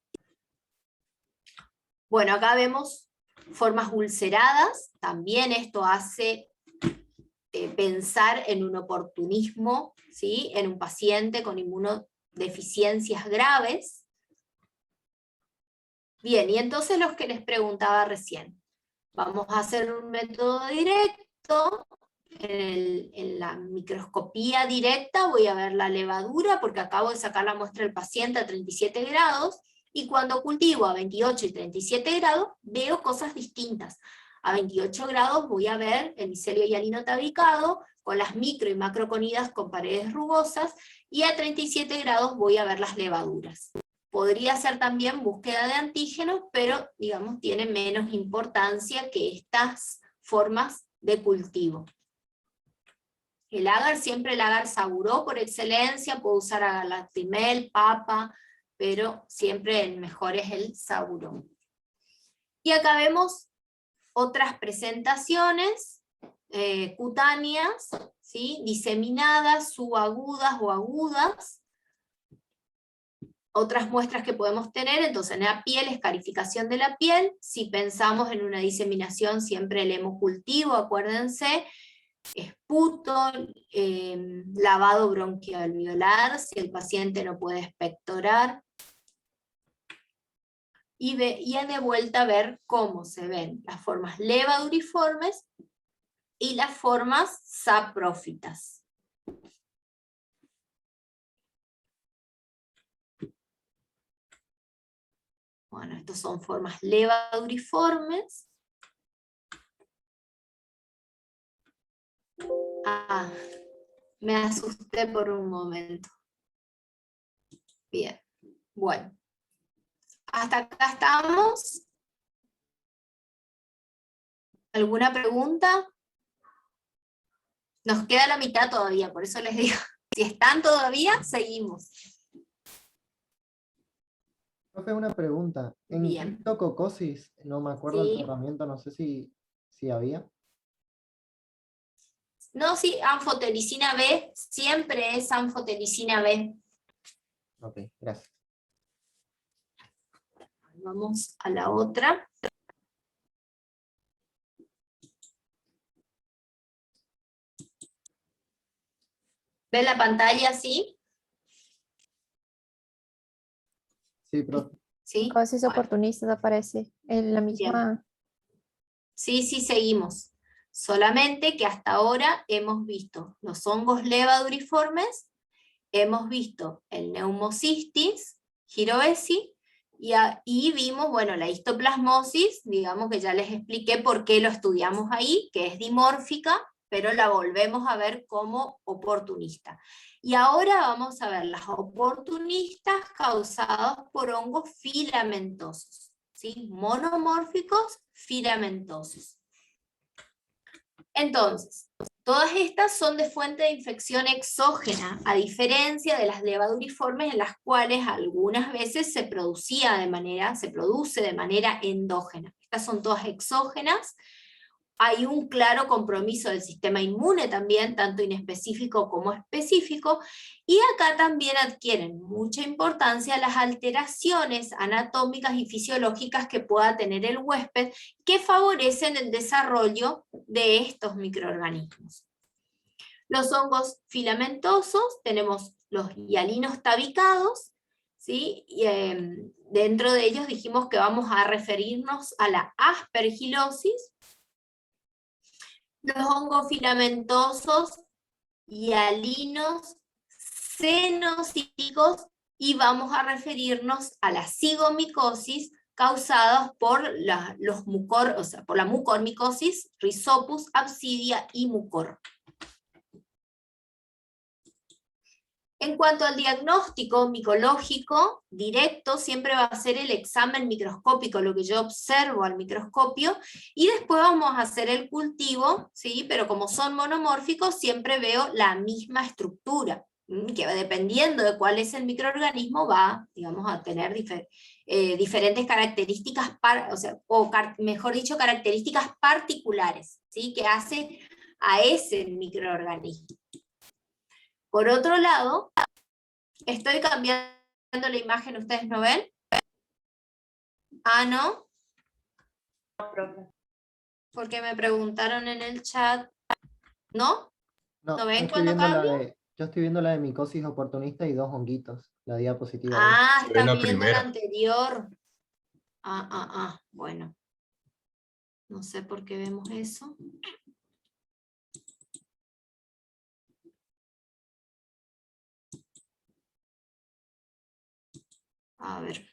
Bueno, acá vemos formas ulceradas, también esto hace pensar en un oportunismo, ¿sí? En un paciente con inmunodeficiencias graves. Bien, y entonces los que les preguntaba recién, vamos a hacer un método directo, en la microscopía directa voy a ver la levadura, porque acabo de sacar la muestra del paciente a 37 grados, y cuando cultivo a 28 y 37 grados, veo cosas distintas. A 28 grados voy a ver el micelio hialino tabicado, con las micro y macroconidas con paredes rugosas, y a 37 grados voy a ver las levaduras. Podría ser también búsqueda de antígenos, pero digamos tiene menos importancia que estas formas de cultivo. El agar, siempre el agar saburó por excelencia, puedo usar agar-lactimel, papa, pero siempre el mejor es el saburó. Y acá vemos otras presentaciones cutáneas, ¿sí? Diseminadas, subagudas o agudas. Otras muestras que podemos tener, entonces en la piel, escarificación de la piel. Si pensamos en una diseminación, siempre el hemocultivo, acuérdense, esputo, lavado bronquialveolar, si el paciente no puede expectorar, y de vuelta a ver cómo se ven las formas levaduriformes y las formas saprófitas. Bueno, estas son formas levaduriformes. Ah, me asusté por un momento. Bien, bueno. Hasta acá estamos. ¿Alguna pregunta? Nos queda la mitad todavía, por eso les digo, si están todavía, seguimos. Profe, una pregunta. En Bien. criptococosis, no me acuerdo el Sí. tratamiento, no sé si había. No, sí, anfotericina B, siempre es anfotericina B. Ok, gracias. Vamos a la otra. ¿Ven la pantalla así? Sí, profe. ¿Sí? Psicosis Bueno, oportunistas aparece en la misma. sí, seguimos. Solamente que hasta ahora hemos visto los hongos levaduriformes, hemos visto el neumocistis, girovesi, y vimos, bueno, la histoplasmosis, digamos que ya les expliqué por qué lo estudiamos ahí, que es dimórfica, pero la volvemos a ver como oportunista. Y ahora vamos a ver las oportunistas causadas por hongos filamentosos, ¿sí? Monomórficos filamentosos. Entonces, todas estas son de fuente de infección exógena, a diferencia de las levaduriformes en las cuales algunas veces se produce de manera endógena. Estas son todas exógenas. Hay un claro compromiso del sistema inmune también, tanto inespecífico como específico, y acá también adquieren mucha importancia las alteraciones anatómicas y fisiológicas que pueda tener el huésped, que favorecen el desarrollo de estos microorganismos. Los hongos filamentosos, tenemos los hialinos tabicados, ¿sí? Y, dentro de ellos dijimos que vamos a referirnos a la aspergilosis. Los hongos filamentosos, hialinos, cenocíticos, y vamos a referirnos a la cigomicosis causadas por por la mucormicosis, Rhizopus, Absidia y Mucor. En cuanto al diagnóstico micológico directo, siempre va a ser el examen microscópico, lo que yo observo al microscopio, y después vamos a hacer el cultivo, ¿sí? Pero como son monomórficos, siempre veo la misma estructura, que dependiendo de cuál es el microorganismo va, digamos, a tener diferentes características, mejor dicho, características particulares, ¿sí? Que hace a ese microorganismo. Por otro lado, estoy cambiando la imagen, ¿ustedes no ven? Ah, ¿no? No, profe. Porque me preguntaron en el chat. ¿No? No, ¿No ven yo estoy cuando viendo cambio? yo estoy viendo la de micosis oportunista y 2 honguitos, la diapositiva ahí. Ah, Se ve estás la viendo la primera. anterior. Bueno. No sé por qué vemos eso. A ver.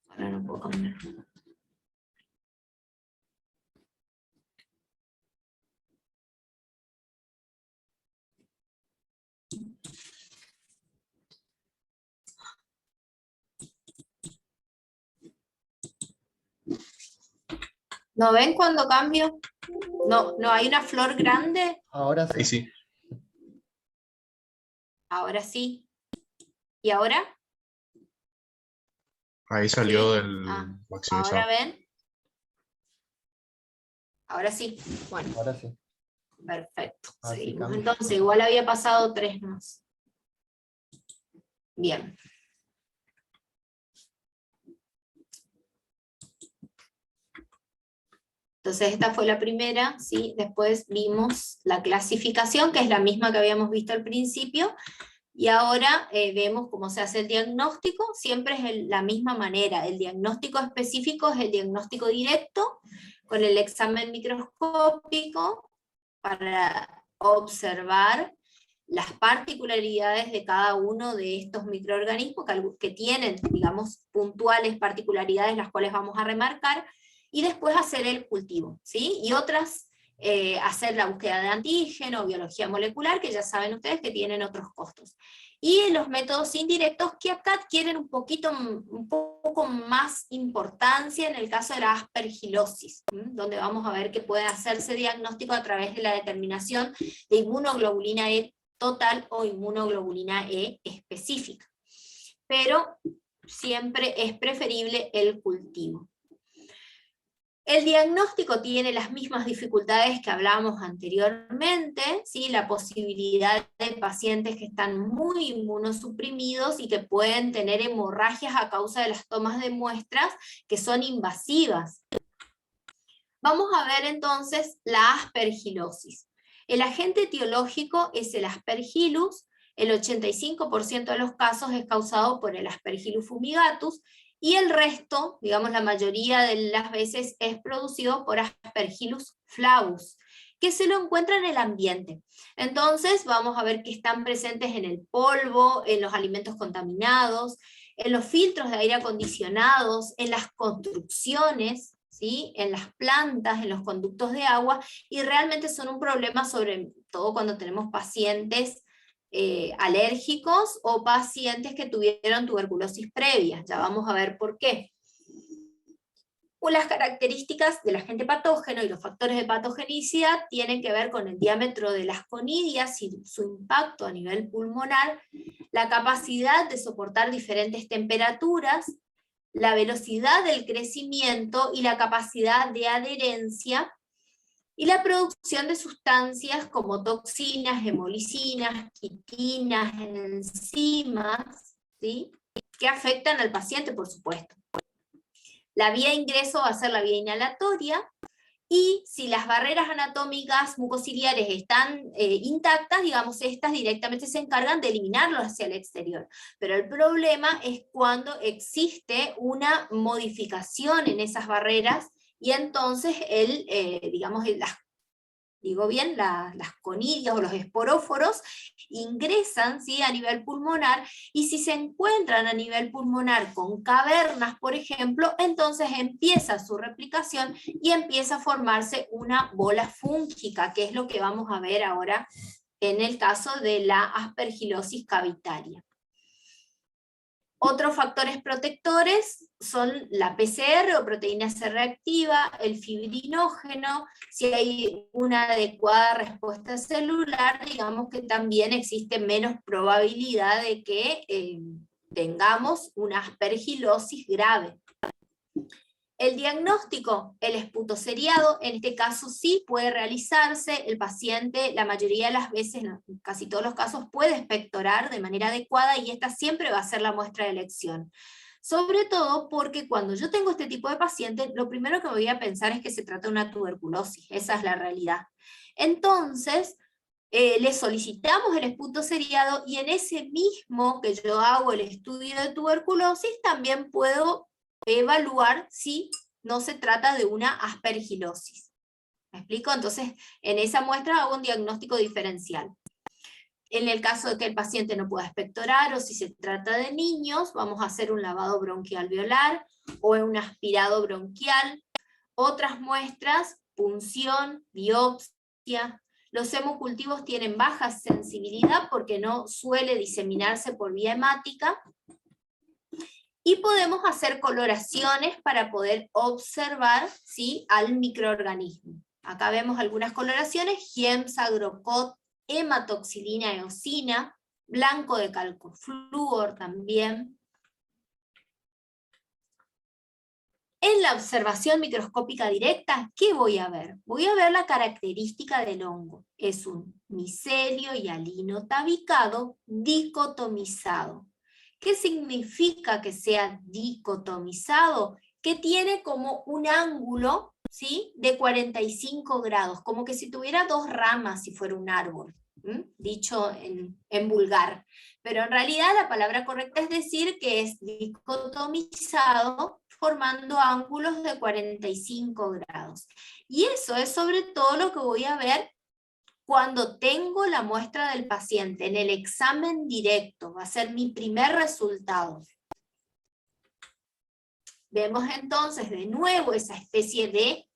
Ahora no puedo cambiar. ¿No ven cuando cambio? No hay una flor grande. Ahora Ahí sí. sí. Ahora sí. ¿Y ahora? Ahí salió Sí. del Ahora maximizado. ven. Ahora sí. Bueno, Ahora sí. perfecto. Así Seguimos. cambia. Entonces, igual había pasado 3 más. Bien. Entonces esta fue la primera, ¿sí? Después vimos la clasificación, que es la misma que habíamos visto al principio, y ahora vemos cómo se hace el diagnóstico, siempre es la misma manera. El diagnóstico específico es el diagnóstico directo, con el examen microscópico, para observar las particularidades de cada uno de estos microorganismos, que tienen, digamos, puntuales particularidades, las cuales vamos a remarcar, y después hacer el cultivo, ¿sí? Y otras, hacer la búsqueda de antígeno, biología molecular, que ya saben ustedes que tienen otros costos. Y los métodos indirectos, que acá adquieren un poco más importancia en el caso de la aspergilosis, donde vamos a ver que puede hacerse diagnóstico a través de la determinación de inmunoglobulina E total o inmunoglobulina E específica. Pero siempre es preferible el cultivo. El diagnóstico tiene las mismas dificultades que hablábamos anteriormente, ¿sí? La posibilidad de pacientes que están muy inmunosuprimidos y que pueden tener hemorragias a causa de las tomas de muestras que son invasivas. Vamos a ver entonces la aspergilosis. El agente etiológico es el Aspergillus, el 85% de los casos es causado por el Aspergillus fumigatus, y el resto, digamos la mayoría de las veces, es producido por Aspergillus flavus, que se lo encuentra en el ambiente. Entonces vamos a ver que están presentes en el polvo, en los alimentos contaminados, en los filtros de aire acondicionados, en las construcciones, ¿sí? En las plantas, en los conductos de agua, y realmente son un problema sobre todo cuando tenemos pacientes alérgicos o pacientes que tuvieron tuberculosis previa. Ya vamos a ver por qué. Las características del agente patógeno y los factores de patogenicidad tienen que ver con el diámetro de las conidias y su impacto a nivel pulmonar, la capacidad de soportar diferentes temperaturas, la velocidad del crecimiento y la capacidad de adherencia, y la producción de sustancias como toxinas, hemolicinas, quitinas, enzimas, ¿sí? Que afectan al paciente, por supuesto. La vía de ingreso va a ser la vía inhalatoria, y si las barreras anatómicas mucociliares están intactas, digamos, estas directamente se encargan de eliminarlos hacia el exterior. Pero el problema es cuando existe una modificación en esas barreras, y entonces las conidias o los esporóforos ingresan, ¿sí? A nivel pulmonar, y si se encuentran a nivel pulmonar con cavernas, por ejemplo, entonces empieza su replicación y empieza a formarse una bola fúngica, que es lo que vamos a ver ahora en el caso de la aspergilosis cavitaria. Otros factores protectores son la PCR o proteína C reactiva, el fibrinógeno. Si hay una adecuada respuesta celular, digamos que también existe menos probabilidad de que tengamos una aspergilosis grave. El diagnóstico, el esputoseriado, en este caso sí puede realizarse. El paciente, la mayoría de las veces, en casi todos los casos, puede expectorar de manera adecuada, y esta siempre va a ser la muestra de elección. Sobre todo porque cuando yo tengo este tipo de paciente, lo primero que voy a pensar es que se trata de una tuberculosis. Esa es la realidad. Entonces, le solicitamos el esputoseriado, y en ese mismo que yo hago el estudio de tuberculosis, también puedo evaluar si no se trata de una aspergilosis. ¿Me explico? Entonces, en esa muestra hago un diagnóstico diferencial. En el caso de que el paciente no pueda expectorar, o si se trata de niños, vamos a hacer un lavado bronquial alveolar o un aspirado bronquial. Otras muestras, punción, biopsia. Los hemocultivos tienen baja sensibilidad porque no suele diseminarse por vía hemática. Y podemos hacer coloraciones para poder observar, ¿sí?, al microorganismo. Acá vemos algunas coloraciones: Giemsa, Grocot, hematoxilina eosina, blanco de calcoflúor también. En la observación microscópica directa, ¿qué voy a ver? Voy a ver la característica del hongo. Es un micelio hialino tabicado dicotomizado. ¿Qué significa que sea dicotomizado? Que tiene como un ángulo, ¿sí?, de 45 grados, como que si tuviera dos ramas si fuera un árbol, dicho en vulgar. Pero en realidad la palabra correcta es decir que es dicotomizado, formando ángulos de 45 grados. Y eso es sobre todo lo que voy a ver cuando tengo la muestra del paciente en el examen directo. Va a ser mi primer resultado. Vemos entonces de nuevo esa especie de,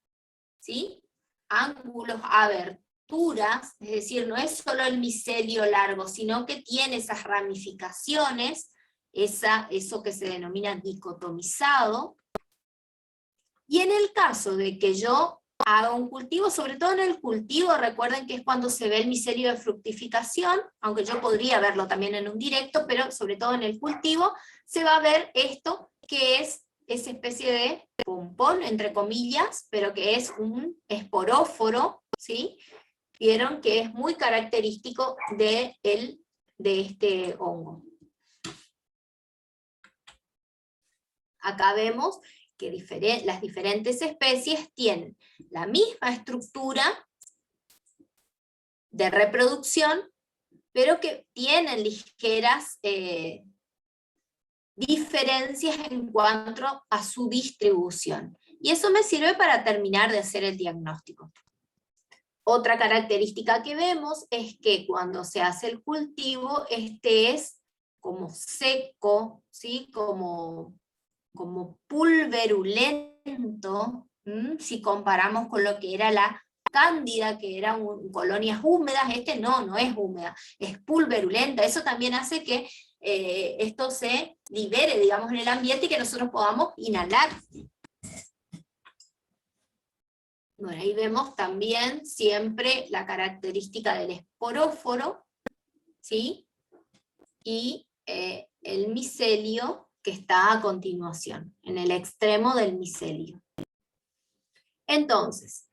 ¿sí?, ángulos, aberturas, es decir, no es solo el micelio largo, sino que tiene esas ramificaciones, eso que se denomina dicotomizado. Y en el caso de que yo haga un cultivo, sobre todo en el cultivo, recuerden que es cuando se ve el micelio de fructificación, aunque yo podría verlo también en un directo, pero sobre todo en el cultivo, se va a ver esto que es esa especie de pompón, entre comillas, pero que es un esporóforo, ¿sí? Vieron que es muy característico de este hongo. Acá vemos que las diferentes especies tienen la misma estructura de reproducción, pero que tienen ligeras diferencias en cuanto a su distribución. Y eso me sirve para terminar de hacer el diagnóstico. Otra característica que vemos es que cuando se hace el cultivo, este es como seco, ¿sí? como pulverulento, si comparamos con lo que era la cándida, que eran colonias húmedas, este no es húmeda, es pulverulenta. Eso también hace que esto se libere, digamos, en el ambiente y que nosotros podamos inhalar. Bueno, ahí vemos también siempre la característica del esporóforo, ¿sí? Y el micelio, que está a continuación, en el extremo del micelio. Entonces,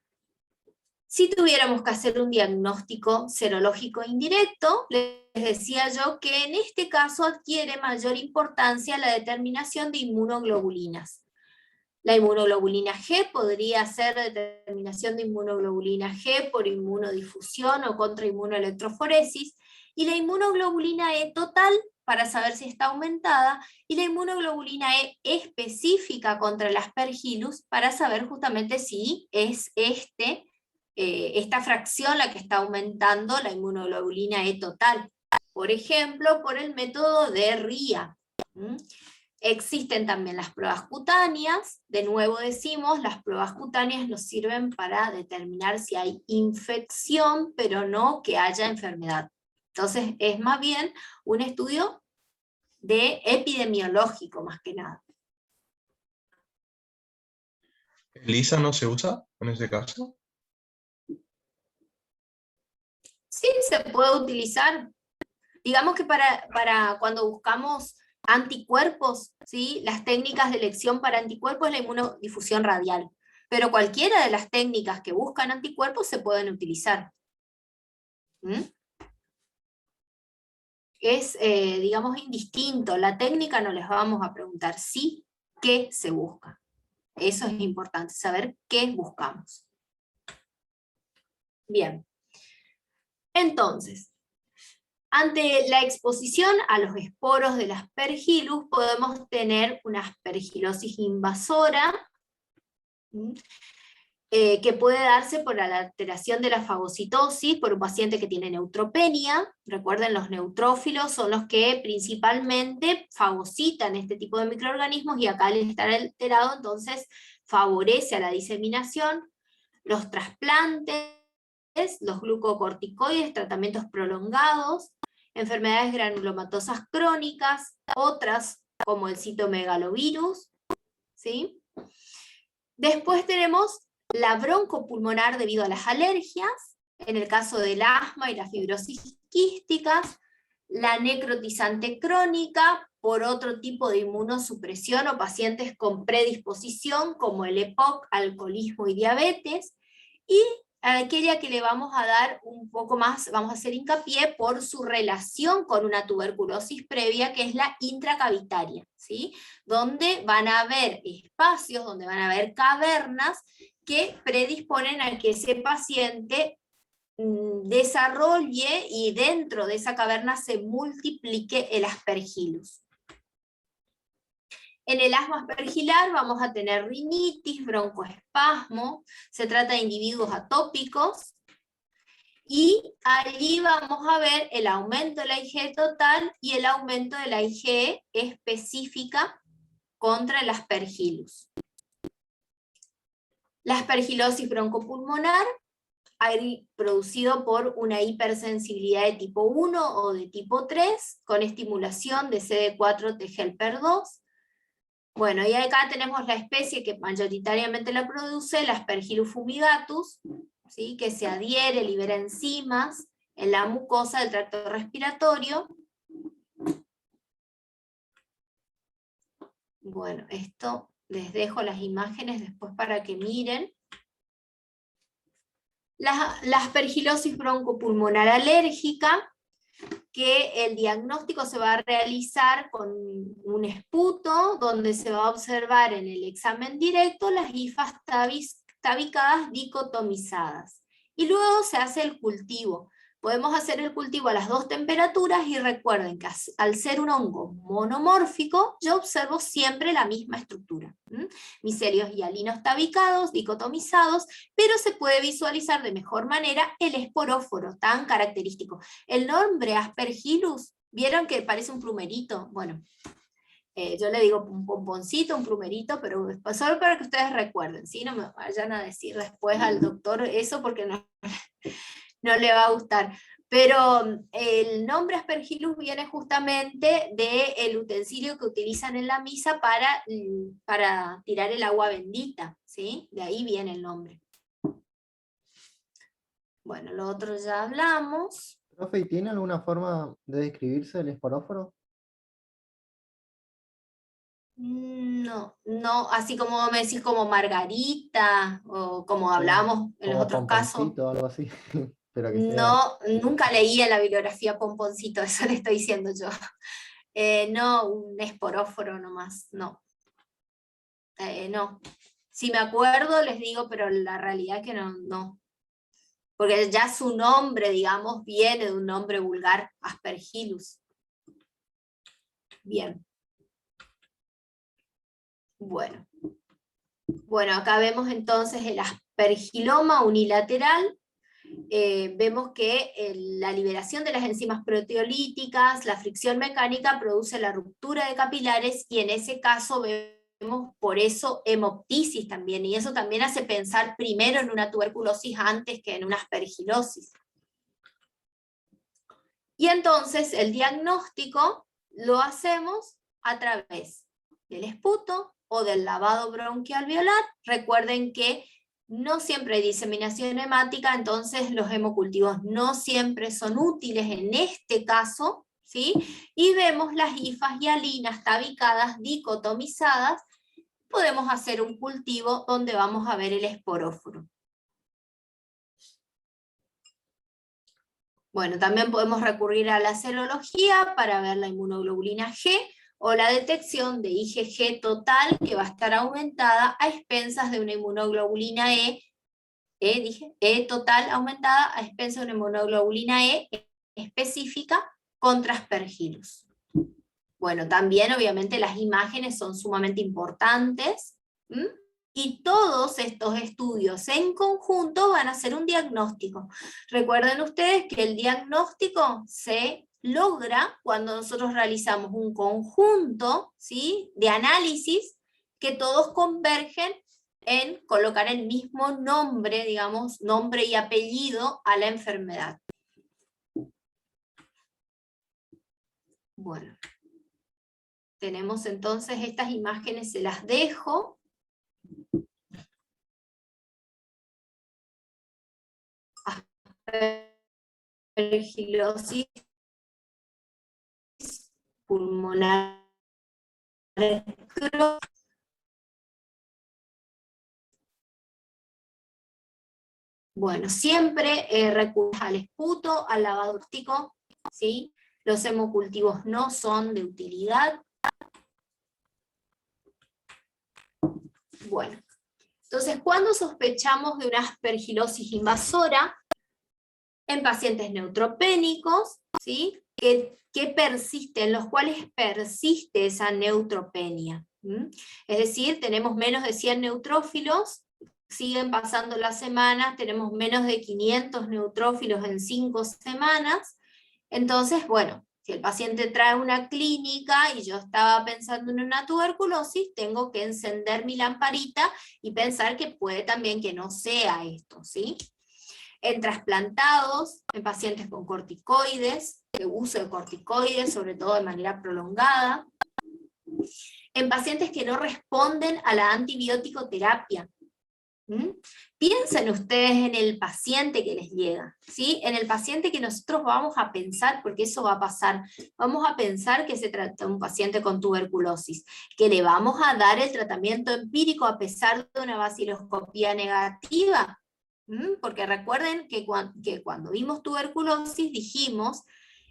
si tuviéramos que hacer un diagnóstico serológico indirecto, les decía yo que en este caso adquiere mayor importancia la determinación de inmunoglobulinas. La inmunoglobulina G podría ser determinación de inmunoglobulina G por inmunodifusión o contra inmunoelectroforesis, y la inmunoglobulina E total para saber si está aumentada, y la inmunoglobulina E específica contra el Aspergillus para saber justamente si es esta fracción la que está aumentando la inmunoglobulina E total. Por ejemplo, por el método de RIA. Existen también las pruebas cutáneas. De nuevo decimos, las pruebas cutáneas nos sirven para determinar si hay infección, pero no que haya enfermedad. Entonces es más bien un estudio epidemiológico más que nada. ¿ELISA no se usa en este caso? Sí, se puede utilizar. Digamos que para cuando buscamos anticuerpos, ¿sí? Las técnicas de elección para anticuerpos es la inmunodifusión radial. Pero cualquiera de las técnicas que buscan anticuerpos se pueden utilizar. Es, digamos, indistinto. La técnica no les vamos a preguntar sí, qué se busca. Eso es importante, saber qué buscamos. Bien. Entonces, ante la exposición a los esporos del Aspergillus podemos tener una aspergilosis invasora, que puede darse por la alteración de la fagocitosis, por un paciente que tiene neutropenia. Recuerden, los neutrófilos son los que principalmente fagocitan este tipo de microorganismos, y acá al estar alterado entonces favorece a la diseminación. Los trasplantes, los glucocorticoides, tratamientos prolongados, enfermedades granulomatosas crónicas, otras como el citomegalovirus, ¿sí? Después tenemos la broncopulmonar debido a las alergias, en el caso del asma y la fibrosis quísticas, la necrotizante crónica por otro tipo de inmunosupresión o pacientes con predisposición como el EPOC, alcoholismo y diabetes, y aquella que le vamos a dar un poco más, vamos a hacer hincapié por su relación con una tuberculosis previa, que es la intracavitaria, ¿sí? Donde van a haber espacios, donde van a haber cavernas que predisponen a que ese paciente desarrolle y dentro de esa caverna se multiplique el Aspergillus. En el asma aspergilar vamos a tener rinitis, broncoespasmo, se trata de individuos atópicos, y allí vamos a ver el aumento de la IgE total y el aumento de la IgE específica contra el Aspergillus. La aspergilosis broncopulmonar, producido por una hipersensibilidad de tipo 1 o de tipo 3, con estimulación de CD4 T helper 2. Bueno, y acá tenemos la especie que mayoritariamente la produce, el Aspergillus fumigatus, ¿sí? Que se adhiere, libera enzimas en la mucosa del tracto respiratorio. Bueno, esto Les dejo las imágenes después para que miren. La aspergilosis broncopulmonar alérgica, que el diagnóstico se va a realizar con un esputo, donde se va a observar en el examen directo las hifas tabicadas dicotomizadas. Y luego se hace el cultivo. Podemos hacer el cultivo a las 2 temperaturas, y recuerden que al ser un hongo monomórfico, yo observo siempre la misma estructura. Micelios hialinos tabicados, dicotomizados, pero se puede visualizar de mejor manera el esporóforo, tan característico. El nombre Aspergillus, ¿vieron que parece un plumerito? Bueno, yo le digo un pomponcito, un plumerito, pero solo para que ustedes recuerden, ¿sí? No me vayan a decir después al doctor eso, porque no le va a gustar. Pero el nombre Aspergillus viene justamente del utensilio que utilizan en la misa para tirar el agua bendita, ¿sí? De ahí viene el nombre. Bueno, lo otro ya hablamos. Profe, ¿y tiene alguna forma de describirse el esporóforo? No, así como me decís, como Margarita, o como hablábamos en los Como otros casos. pomponcito o algo así. Pero que sea... No, nunca leí en la bibliografía pomponcito, eso le estoy diciendo yo. No, un esporóforo nomás, no. No. Si me acuerdo les digo, pero la realidad es que no. Porque ya su nombre, digamos, viene de un nombre vulgar, Aspergillus. Bien. Bueno, acá vemos entonces el aspergiloma unilateral. Vemos que la liberación de las enzimas proteolíticas, la fricción mecánica produce la ruptura de capilares, y en ese caso vemos por eso hemoptisis también, y eso también hace pensar primero en una tuberculosis antes que en una aspergilosis. Y entonces el diagnóstico lo hacemos a través del esputo o del lavado bronquialveolar. Recuerden que no siempre hay diseminación hemática, entonces los hemocultivos no siempre son útiles en este caso, ¿sí? Y vemos las hifas hialinas tabicadas dicotomizadas. Podemos hacer un cultivo donde vamos a ver el esporóforo. Bueno, también podemos recurrir a la serología para ver la inmunoglobulina G, o la detección de IgG total, que va a estar aumentada a expensas de una inmunoglobulina E total aumentada a expensas de una inmunoglobulina E específica contra Aspergillus. Bueno, también obviamente las imágenes son sumamente importantes, y todos estos estudios en conjunto van a hacer un diagnóstico. Recuerden ustedes que el diagnóstico se logra cuando nosotros realizamos un conjunto, ¿sí?, de análisis que todos convergen en colocar el mismo nombre, digamos, nombre y apellido a la enfermedad. Bueno, tenemos entonces estas imágenes, se las dejo. Aspergilosis pulmonar. Bueno, siempre recurrir al esputo, al lavado óptico, ¿sí? Los hemocultivos no son de utilidad. Bueno, entonces, ¿cuándo sospechamos de una aspergilosis invasora? En pacientes neutropénicos, ¿sí?, que persisten, en los cuales persiste esa neutropenia. Es decir, tenemos menos de 100 neutrófilos, siguen pasando las semanas, tenemos menos de 500 neutrófilos en 5 semanas, entonces, bueno, si el paciente trae una clínica y yo estaba pensando en una tuberculosis, tengo que encender mi lamparita y pensar que puede también que no sea esto, ¿sí? En trasplantados, en pacientes con corticoides, de uso de corticoides, sobre todo de manera prolongada, en pacientes que no responden a la antibiótico terapia, ¿Mm? Piensen ustedes en el paciente que les llega, ¿sí? En el paciente que nosotros vamos a pensar, porque eso va a pasar, vamos a pensar que se trata de un paciente con tuberculosis, que le vamos a dar el tratamiento empírico a pesar de una vaciloscopía negativa. ¿Mm? Porque recuerden que cuando vimos tuberculosis dijimos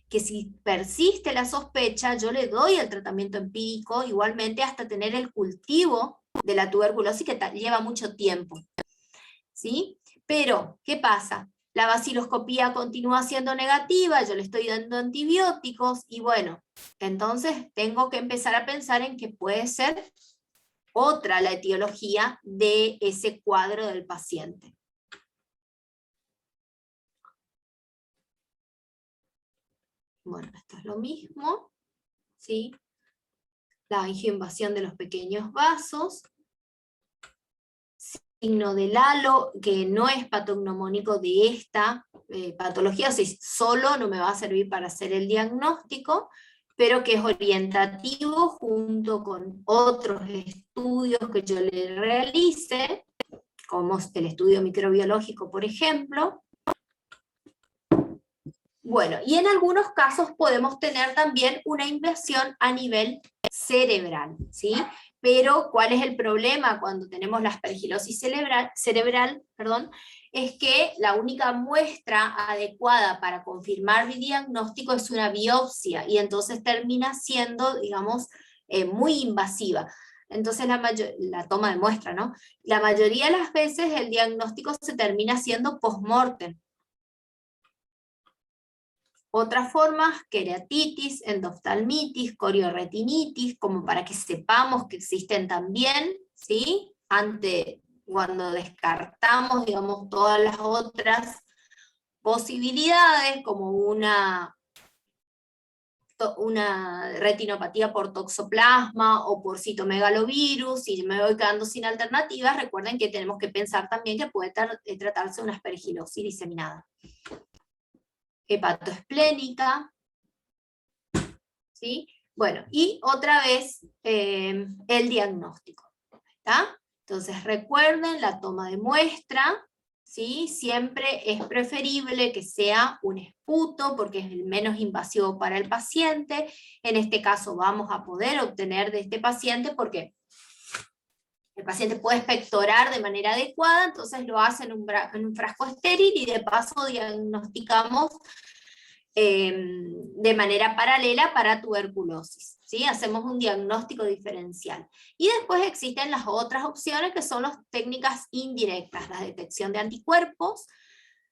que si persiste la sospecha, yo le doy el tratamiento empírico igualmente hasta tener el cultivo de la tuberculosis, que lleva mucho tiempo, ¿sí? Pero, ¿qué pasa? La vaciloscopía continúa siendo negativa, yo le estoy dando antibióticos, y bueno, entonces tengo que empezar a pensar en que puede ser otra la etiología de ese cuadro del paciente. Bueno, esto es lo mismo, ¿sí? La angioinvasión de los pequeños vasos, signo del halo, que no es patognomónico de esta patología, o sea, solo no me va a servir para hacer el diagnóstico, pero que es orientativo junto con otros estudios que yo le realice, como el estudio microbiológico, por ejemplo. Bueno, y en algunos casos podemos tener también una invasión a nivel cerebral, ¿sí? Pero, ¿cuál es el problema cuando tenemos la aspergilosis cerebral, es que la única muestra adecuada para confirmar mi diagnóstico es una biopsia, y entonces termina siendo, digamos, muy invasiva. Entonces la toma de muestra, ¿no? La mayoría de las veces el diagnóstico se termina haciendo post-mortem. Otras formas, queratitis, endoftalmitis, corioretinitis, como para que sepamos que existen también, ¿sí? Cuando descartamos, digamos, todas las otras posibilidades, como una retinopatía por toxoplasma o por citomegalovirus, y me voy quedando sin alternativas, recuerden que tenemos que pensar también que puede tratarse de una aspergilosis diseminada. Hepatoesplénica, ¿sí? Bueno, y otra vez el diagnóstico, ¿está? Entonces recuerden la toma de muestra, ¿sí? Siempre es preferible que sea un esputo, porque es el menos invasivo para el paciente. En este caso vamos a poder obtener de este paciente, porque el paciente puede expectorar de manera adecuada, entonces lo hace en un frasco estéril, y de paso diagnosticamos de manera paralela para tuberculosis, ¿sí? Hacemos un diagnóstico diferencial. Y después existen las otras opciones, que son las técnicas indirectas, la detección de anticuerpos,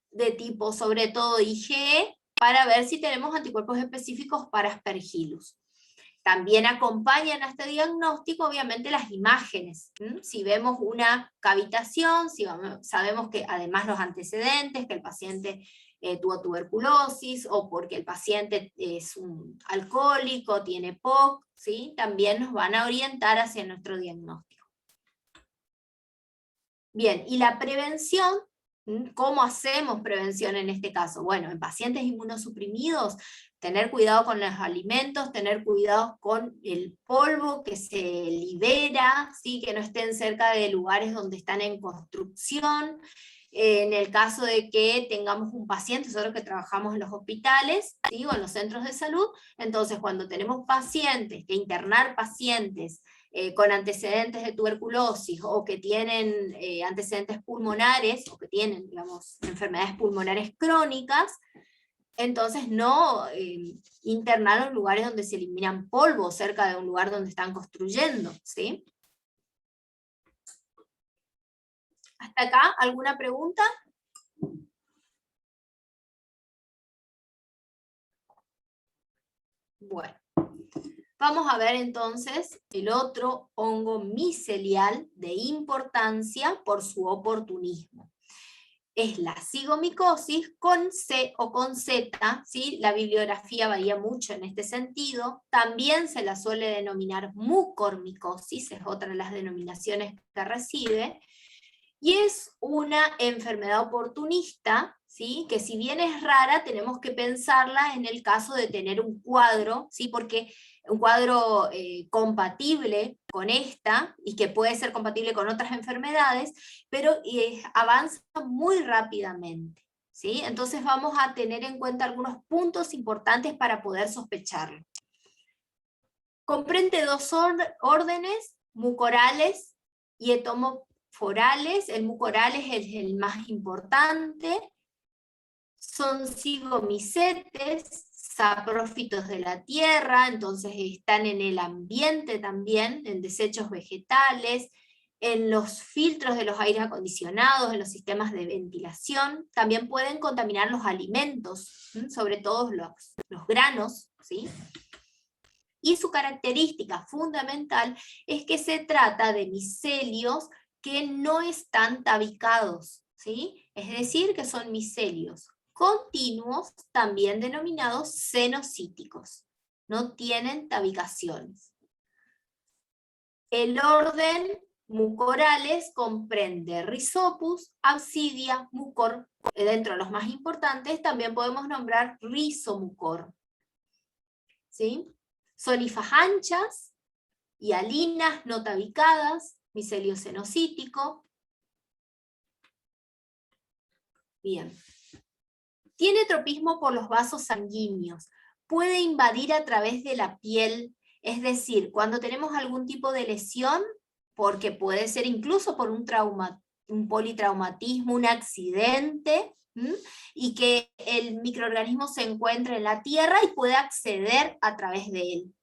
de tipo sobre todo IgE, para ver si tenemos anticuerpos específicos para Aspergillus. También acompañan a este diagnóstico, obviamente, las imágenes. Si vemos una cavitación, si sabemos que además los antecedentes, que el paciente tuvo tuberculosis, o porque el paciente es un alcohólico, tiene POC, ¿sí? También nos van a orientar hacia nuestro diagnóstico. Bien, y la prevención, ¿cómo hacemos prevención en este caso? Bueno, en pacientes inmunosuprimidos, tener cuidado con los alimentos, tener cuidado con el polvo que se libera, ¿sí? Que no estén cerca de lugares donde están en construcción. En el caso de que tengamos un paciente, nosotros que trabajamos en los hospitales, ¿sí? O en los centros de salud, entonces cuando tenemos pacientes, que internar pacientes con antecedentes de tuberculosis, o que tienen antecedentes pulmonares, o que tienen, digamos, enfermedades pulmonares crónicas, entonces no internarlos en lugares donde se eliminan polvo, cerca de un lugar donde están construyendo, ¿sí? ¿Hasta acá alguna pregunta? Bueno, vamos a ver entonces el otro hongo micelial de importancia por su oportunismo. Es la cigomicosis con C o con Z, ¿sí? La bibliografía varía mucho en este sentido. También se la suele denominar mucormicosis, es otra de las denominaciones que recibe. Y es una enfermedad oportunista, ¿sí? Que si bien es rara, tenemos que pensarla en el caso de tener un cuadro, ¿sí? Porque un cuadro compatible con esta, y que puede ser compatible con otras enfermedades, pero avanza muy rápidamente, ¿sí? Entonces vamos a tener en cuenta algunos puntos importantes para poder sospecharlo. Comprende dos órdenes, mucorales y etomoforales. El mucorales es el más importante. Son cigomicetes, saprófitos de la tierra, entonces están en el ambiente también, en desechos vegetales, en los filtros de los aires acondicionados, en los sistemas de ventilación. También pueden contaminar los alimentos, sobre todo los granos, ¿sí? Y su característica fundamental es que se trata de micelios que no están tabicados, ¿sí? Es decir, que son micelios continuos, también denominados cenocíticos. No tienen tabicaciones. El orden mucorales comprende Rhizopus, Absidia, Mucor. Dentro de los más importantes también podemos nombrar Rhizomucor, ¿sí? Son hifas anchas, hialinas no tabicadas, micelio cenocítico. Bien. Tiene tropismo por los vasos sanguíneos. Puede invadir a través de la piel, es decir, cuando tenemos algún tipo de lesión, porque puede ser incluso por un politraumatismo, un accidente, y que el microorganismo se encuentra en la tierra y puede acceder a través de él.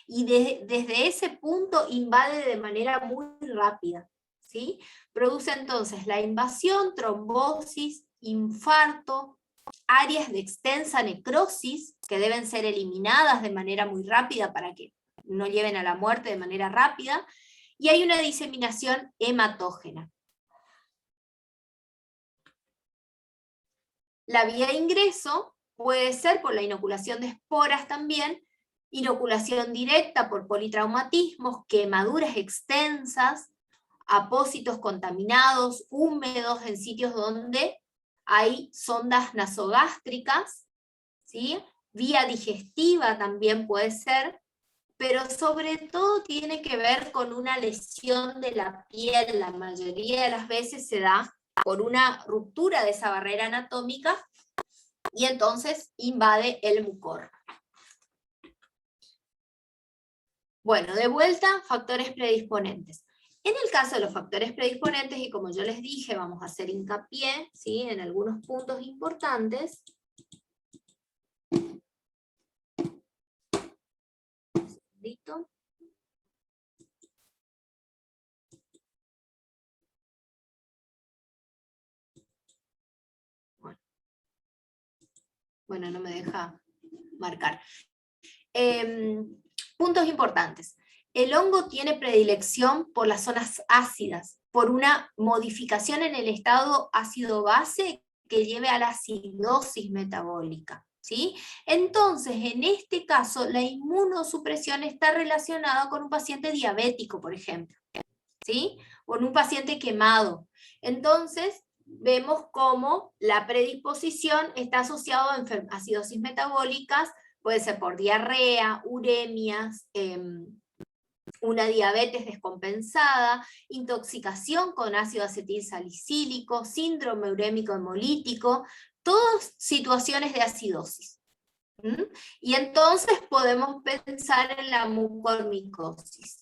Y desde ese punto invade de manera muy rápida, ¿sí? Produce entonces la invasión, trombosis, infarto, áreas de extensa necrosis que deben ser eliminadas de manera muy rápida para que no lleven a la muerte de manera rápida, y hay una diseminación hematógena. La vía de ingreso puede ser por la inoculación de esporas también, inoculación directa por politraumatismos, quemaduras extensas, apósitos contaminados, húmedos en sitios donde hay sondas nasogástricas, ¿sí? Vía digestiva también puede ser, pero sobre todo tiene que ver con una lesión de la piel. La mayoría de las veces se da por una ruptura de esa barrera anatómica, y entonces invade el mucor. Bueno, de vuelta, factores predisponentes. En el caso de los factores predisponentes, y como yo les dije, vamos a hacer hincapié, ¿sí?, en algunos puntos importantes. Un segundito. Bueno, no me deja marcar. Puntos importantes. El hongo tiene predilección por las zonas ácidas, por una modificación en el estado ácido-base que lleve a la acidosis metabólica, ¿sí? Entonces, en este caso, la inmunosupresión está relacionada con un paciente diabético, por ejemplo, ¿sí? Con un paciente quemado. Entonces, vemos cómo la predisposición está asociada a acidosis metabólicas, puede ser por diarrea, uremias, una diabetes descompensada, intoxicación con ácido acetilsalicílico, síndrome urémico hemolítico, todas situaciones de acidosis. Y entonces podemos pensar en la mucormicosis.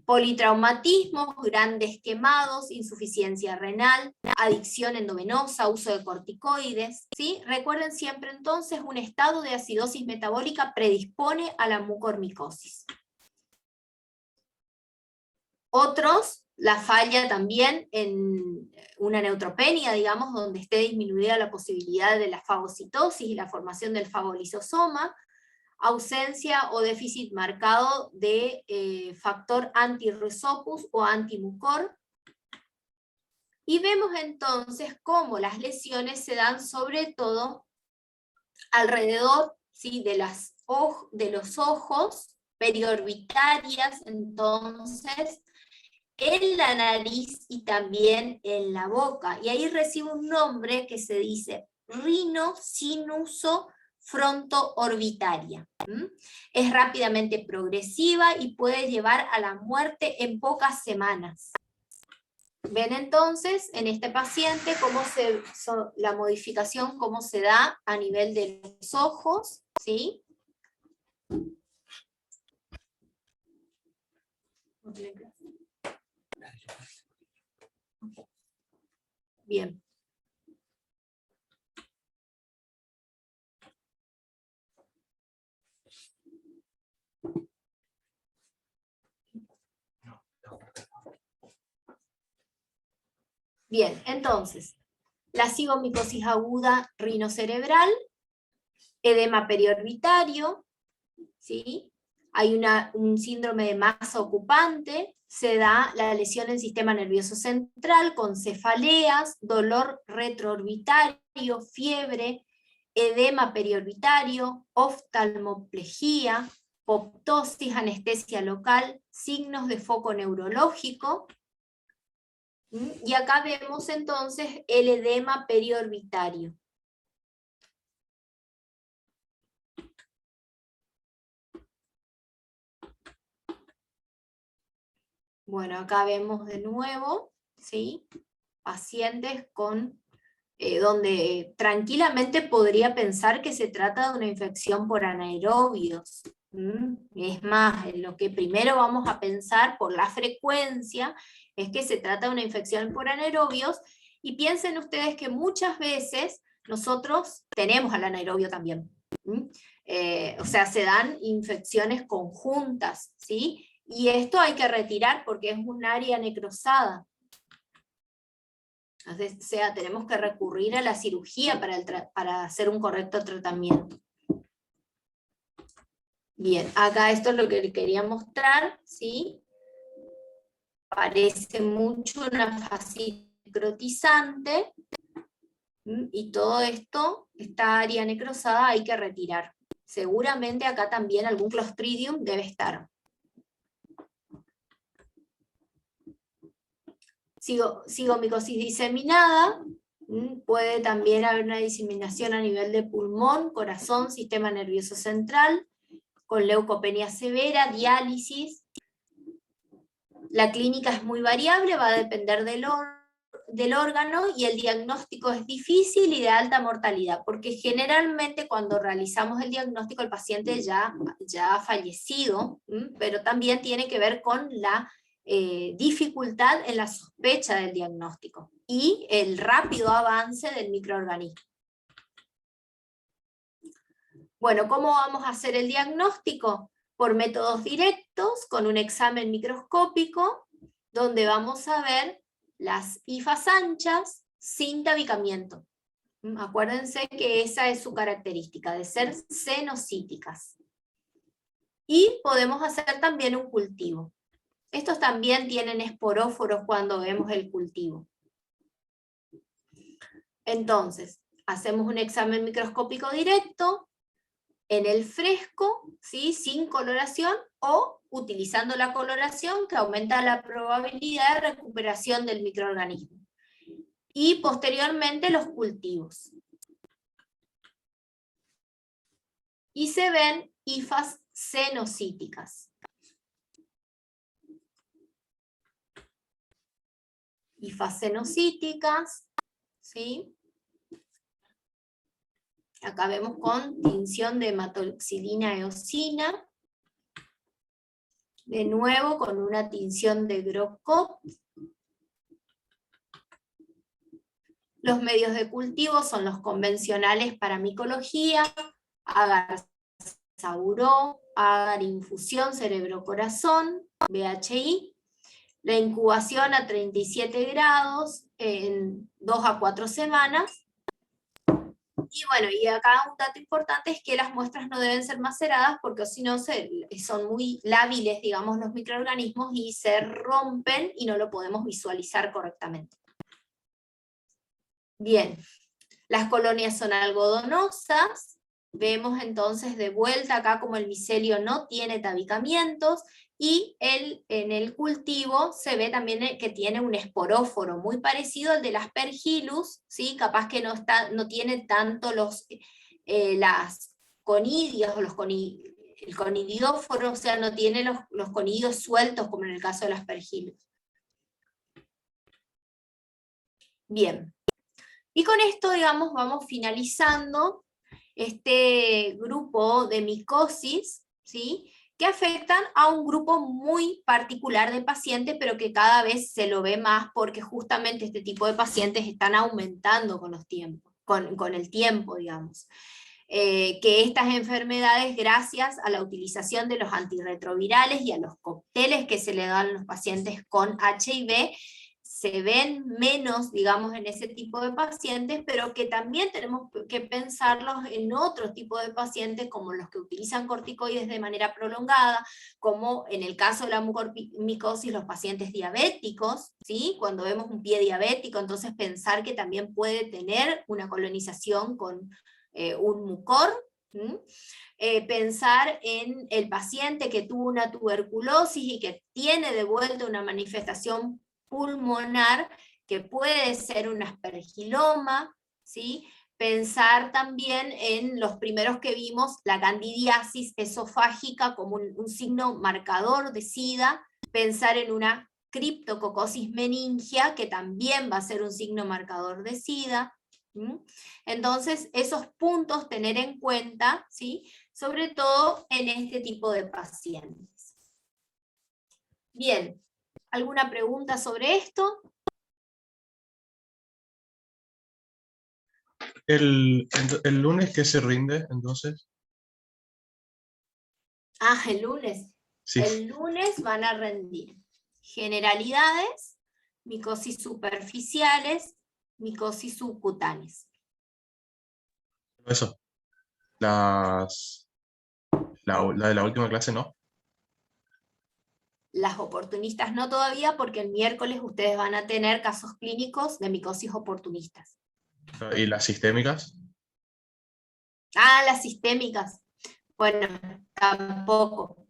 Politraumatismos, grandes quemados, insuficiencia renal, adicción endovenosa, uso de corticoides, ¿sí? Recuerden siempre entonces, un estado de acidosis metabólica predispone a la mucormicosis. Otros, la falla también en una neutropenia, digamos, donde esté disminuida la posibilidad de la fagocitosis y la formación del fagolisosoma, ausencia o déficit marcado de factor anti-Rhizopus o anti-mucor. Y vemos entonces cómo las lesiones se dan sobre todo alrededor, ¿sí?, de los ojos, periorbitarias, entonces, en la nariz y también en la boca. Y ahí recibe un nombre que se dice rinosinusofaringocele. fronto-orbitaria. Es rápidamente progresiva y puede llevar a la muerte en pocas semanas. Ven entonces en este paciente cómo la modificación, cómo se da a nivel de los ojos, ¿sí? Bien. Bien, entonces, la cigomicosis aguda rinocerebral, edema periorbitario, ¿sí? Hay un síndrome de masa ocupante, se da la lesión en sistema nervioso central con cefaleas, dolor retroorbitario, fiebre, edema periorbitario, oftalmoplejía, ptosis, anestesia local, signos de foco neurológico. Y acá vemos entonces el edema periorbitario. Bueno, acá vemos de nuevo, ¿sí? Pacientes con, donde tranquilamente podría pensar que se trata de una infección por anaerobios. Es más, lo que primero vamos a pensar por la frecuencia es que se trata de una infección por anaerobios, y piensen ustedes que muchas veces nosotros tenemos al anaerobio también. O sea, se dan infecciones conjuntas, ¿sí? Y esto hay que retirar porque es un área necrosada. O sea, tenemos que recurrir a la cirugía para hacer un correcto tratamiento. Bien, acá esto es lo que quería mostrar, ¿sí? Parece mucho una fascitis necrotizante, y todo esto, esta área necrosada hay que retirar. Seguramente acá también algún Clostridium debe estar. Cigomicosis diseminada, puede también haber una diseminación a nivel de pulmón, corazón, sistema nervioso central, con leucopenia severa, diálisis. La clínica es muy variable, va a depender del órgano, y el diagnóstico es difícil y de alta mortalidad, porque generalmente cuando realizamos el diagnóstico el paciente ya ha fallecido, pero también tiene que ver con la dificultad en la sospecha del diagnóstico y el rápido avance del microorganismo. Bueno, ¿cómo vamos a hacer el diagnóstico? Por métodos directos, con un examen microscópico, donde vamos a ver las hifas anchas sin tabicamiento. Acuérdense que esa es su característica, de ser cenocíticas. Y podemos hacer también un cultivo. Estos también tienen esporóforos cuando vemos el cultivo. Entonces, hacemos un examen microscópico directo, en el fresco, ¿sí? Sin coloración, o utilizando la coloración, que aumenta la probabilidad de recuperación del microorganismo. Y posteriormente los cultivos. Y se ven hifas cenocíticas. Hifas cenocíticas, ¿sí? Acá vemos con tinción de hematoxilina eosina. De nuevo con una tinción de Groscop. Los medios de cultivo son los convencionales para micología, agar saburó, agar infusión cerebro-corazón, BHI. La incubación a 37 grados en 2 a 4 semanas. Y bueno, y acá un dato importante es que las muestras no deben ser maceradas, porque si no son muy lábiles, digamos, los microorganismos, y se rompen y no lo podemos visualizar correctamente. Bien, las colonias son algodonosas. Vemos entonces de vuelta acá como el micelio no tiene tabicamientos, y en el cultivo se ve también que tiene un esporóforo muy parecido al del Aspergillus, ¿sí? Capaz que no tiene tanto las conidios, el conidioforo, o sea, no tiene los conidios sueltos como en el caso del aspergillus. Bien. Y con esto, digamos, vamos finalizando este grupo de micosis, ¿sí?, que afectan a un grupo muy particular de pacientes, pero que cada vez se lo ve más porque justamente este tipo de pacientes están aumentando con los tiempos, con el tiempo, digamos. Que estas enfermedades, gracias a la utilización de los antirretrovirales y a los cócteles que se le dan a los pacientes con HIV, se ven menos, digamos, en ese tipo de pacientes, pero que también tenemos que pensarlos en otro tipo de pacientes, como los que utilizan corticoides de manera prolongada, como en el caso de la mucormicosis, los pacientes diabéticos, ¿sí? Cuando vemos un pie diabético, entonces pensar que también puede tener una colonización con un mucor, pensar en el paciente que tuvo una tuberculosis y que tiene de vuelta una manifestación pulmonar, que puede ser un aspergiloma, ¿sí? Pensar también en los primeros que vimos, la candidiasis esofágica como un signo marcador de SIDA, pensar en una criptococosis meningia, que también va a ser un signo marcador de SIDA. Entonces, esos puntos tener en cuenta, ¿sí?, sobre todo en este tipo de pacientes. Bien, ¿alguna pregunta sobre esto? El lunes, ¿qué se rinde entonces? El lunes. Sí. El lunes van a rendir generalidades, micosis superficiales, micosis subcutáneas. Eso. La de la última clase no. Las oportunistas no todavía, porque el miércoles ustedes van a tener casos clínicos de micosis oportunistas. ¿Y las sistémicas? Las sistémicas. Bueno, tampoco.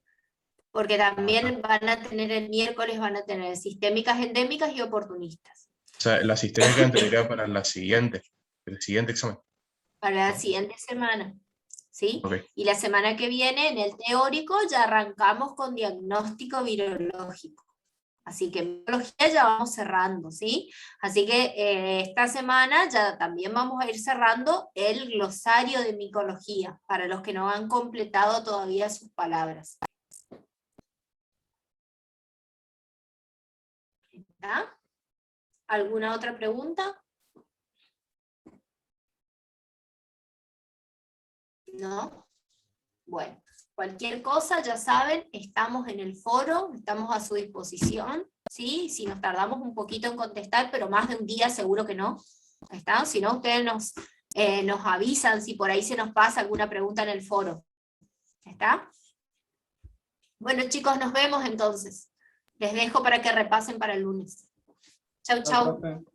Porque también van a tener el miércoles, van a tener sistémicas endémicas y oportunistas. O sea, la sistémica en teoría para el siguiente examen. Para la siguiente semana. ¿Sí? Okay. Y la semana que viene, en el teórico, ya arrancamos con diagnóstico virológico. Así que en biología ya vamos cerrando, ¿sí? Así que esta semana ya también vamos a ir cerrando el glosario de micología, para los que no han completado todavía sus palabras. ¿Está? ¿Alguna otra pregunta? ¿No? Bueno, cualquier cosa, ya saben, estamos en el foro, estamos a su disposición, ¿sí? Si nos tardamos un poquito en contestar, pero más de un día seguro que no. ¿Está? Si no, ustedes nos avisan si por ahí se nos pasa alguna pregunta en el foro. ¿Está? Bueno, chicos, nos vemos entonces. Les dejo para que repasen para el lunes. Chau, chau. Profe.